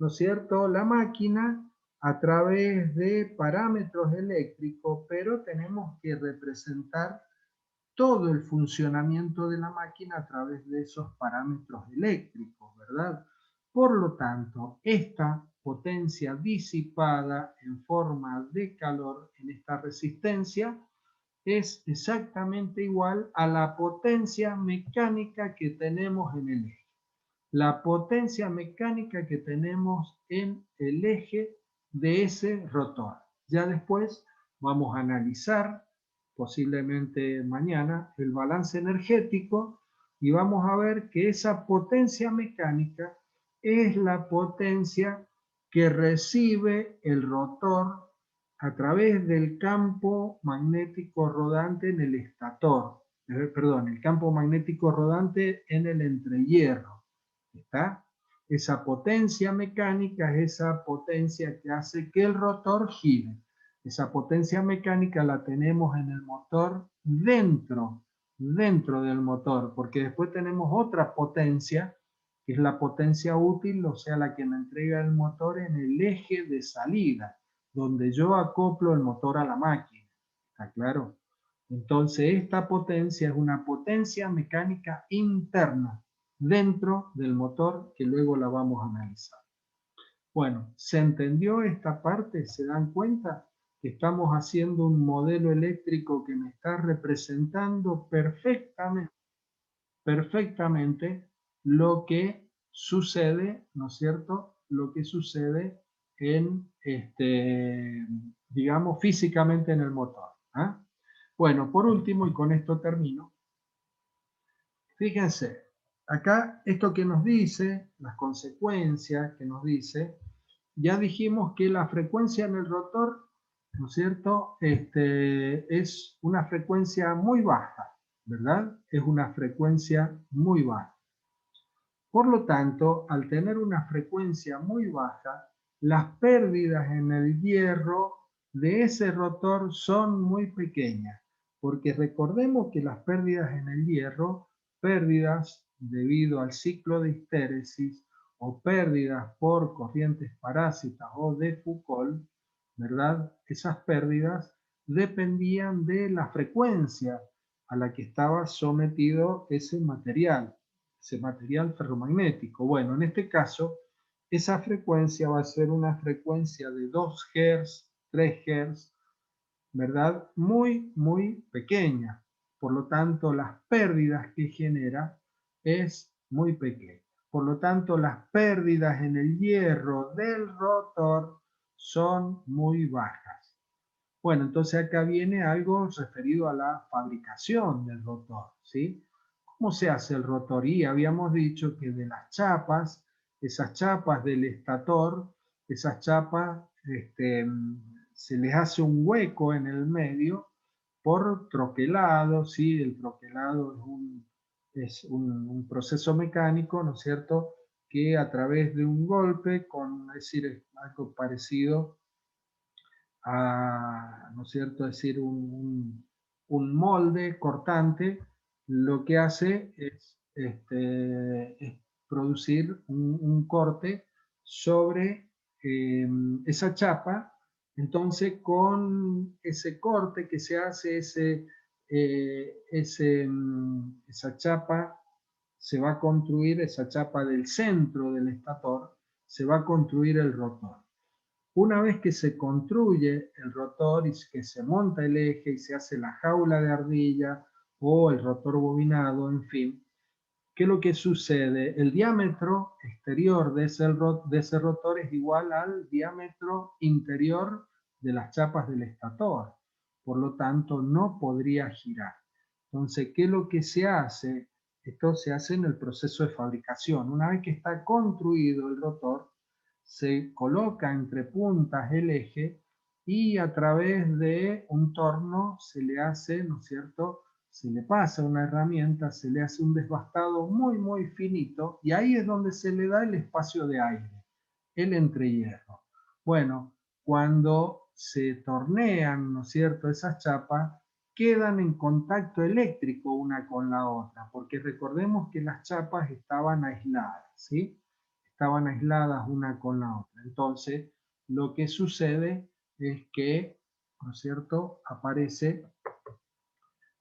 ¿no es cierto?, la máquina a través de parámetros eléctricos, pero tenemos que representar todo el funcionamiento de la máquina a través de esos parámetros eléctricos, ¿verdad? Por lo tanto, esta potencia disipada en forma de calor en esta resistencia es exactamente igual a la potencia mecánica que tenemos en el eje. La potencia mecánica que tenemos en el eje de ese rotor. Ya después vamos a analizar, posiblemente mañana, el balance energético y vamos a ver que esa potencia mecánica es la potencia que recibe el rotor a través del campo magnético rodante en el estator, perdón, el campo magnético rodante en el entrehierro. ¿Está? Esa potencia mecánica es esa potencia que hace que el rotor gire. Esa potencia mecánica la tenemos en el motor dentro del motor, porque después tenemos otra potencia, que es la potencia útil, o sea, la que me entrega el motor en el eje de salida, donde yo acoplo el motor a la máquina. ¿Está claro? Entonces, esta potencia es una potencia mecánica interna dentro del motor que luego la vamos a analizar. Bueno, ¿se entendió esta parte? ¿Se dan cuenta? Que estamos haciendo un modelo eléctrico que me está representando perfectamente lo que sucede, ¿no es cierto? Lo que sucede en, digamos, físicamente en el motor. ¿Ah? Bueno, por último, y con esto termino, fíjense, acá esto que nos dice, las consecuencias que nos dice, ya dijimos que la frecuencia en el rotor, ¿no es cierto? Es una frecuencia muy baja, ¿verdad? Es una frecuencia muy baja. Por lo tanto, al tener una frecuencia muy baja, las pérdidas en el hierro de ese rotor son muy pequeñas, porque recordemos que las pérdidas en el hierro, pérdidas debido al ciclo de histéresis o pérdidas por corrientes parásitas o de Foucault, ¿verdad? Esas pérdidas dependían de la frecuencia a la que estaba sometido ese material ferromagnético. Bueno, en este caso, esa frecuencia va a ser una frecuencia de 2 Hz, 3 Hz, ¿verdad? Muy, muy pequeña. Por lo tanto, las pérdidas que genera es muy pequeña. Por lo tanto, las pérdidas en el hierro del rotor son muy bajas. Bueno, entonces acá viene algo referido a la fabricación del rotor, ¿sí? ¿Cómo se hace el rotor? Y habíamos dicho que de las chapas, esas chapas del estator, esas chapas se les hace un hueco en el medio por troquelado, ¿sí? El troquelado es un proceso mecánico, ¿no es cierto?, que a través de un golpe, es decir, algo parecido a, ¿no es cierto?, es decir, un molde cortante, lo que hace es producir un corte sobre esa chapa. Entonces, con ese corte que se hace, esa chapa se va a construir, esa chapa del centro del estator, se va a construir el rotor. Una vez que se construye el rotor y que se monta el eje y se hace la jaula de ardilla o el rotor bobinado, en fin, ¿qué es lo que sucede? El diámetro exterior de ese rotor es igual al diámetro interior de las chapas del estator. Por lo tanto, no podría girar. Entonces, ¿qué es lo que se hace? Esto se hace en el proceso de fabricación. Una vez que está construido el rotor, se coloca entre puntas el eje y a través de un torno se le hace, ¿no es cierto?, se le pasa una herramienta, se le hace un desbastado muy, muy finito y ahí es donde se le da el espacio de aire, el entrehierro. Bueno, cuando se tornean, ¿no es cierto?, esas chapas, quedan en contacto eléctrico una con la otra, porque recordemos que las chapas estaban aisladas, ¿sí? Estaban aisladas una con la otra. Entonces, lo que sucede es que, ¿no es cierto?, aparece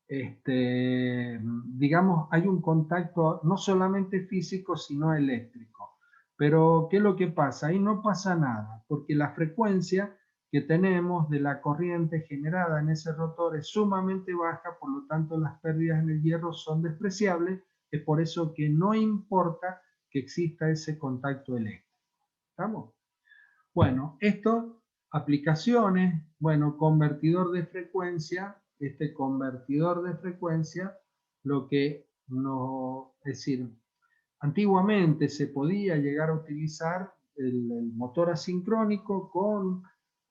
digamos, hay un contacto no solamente físico, sino eléctrico. Pero, ¿qué es lo que pasa? Ahí no pasa nada, porque la frecuencia que tenemos de la corriente generada en ese rotor es sumamente baja, por lo tanto las pérdidas en el hierro son despreciables, es por eso que no importa que exista ese contacto eléctrico. ¿Estamos? Bueno, esto, aplicaciones, bueno, convertidor de frecuencia, este convertidor de frecuencia, lo que no, es decir, antiguamente se podía llegar a utilizar el motor asincrónico con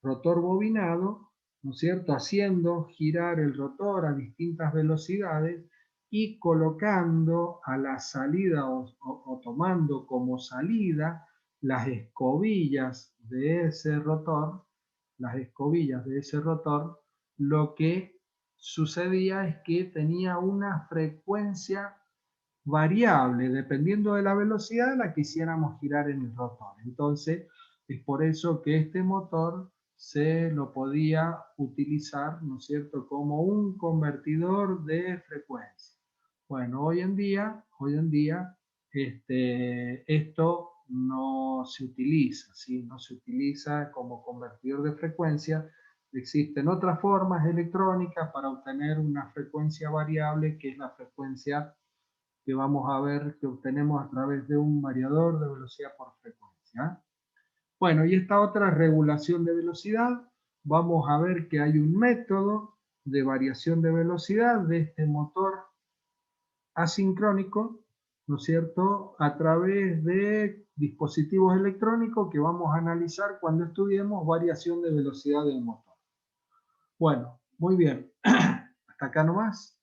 rotor bobinado, ¿no es cierto?, haciendo girar el rotor a distintas velocidades y colocando a la salida o tomando como salida las escobillas de ese rotor, lo que sucedía es que tenía una frecuencia variable, dependiendo de la velocidad a la que quisiéramos girar en el rotor. Entonces, es por eso que este motor se lo podía utilizar, ¿no es cierto?, como un convertidor de frecuencia. Bueno, hoy en día esto no se utiliza, ¿sí? No se utiliza como convertidor de frecuencia. Existen otras formas electrónicas para obtener una frecuencia variable, que es la frecuencia que vamos a ver que obtenemos a través de un variador de velocidad por frecuencia. Bueno, y esta otra regulación de velocidad, vamos a ver que hay un método de variación de velocidad de este motor asincrónico, ¿no es cierto?, a través de dispositivos electrónicos que vamos a analizar cuando estudiemos variación de velocidad del motor. Bueno, muy bien. Hasta acá nomás.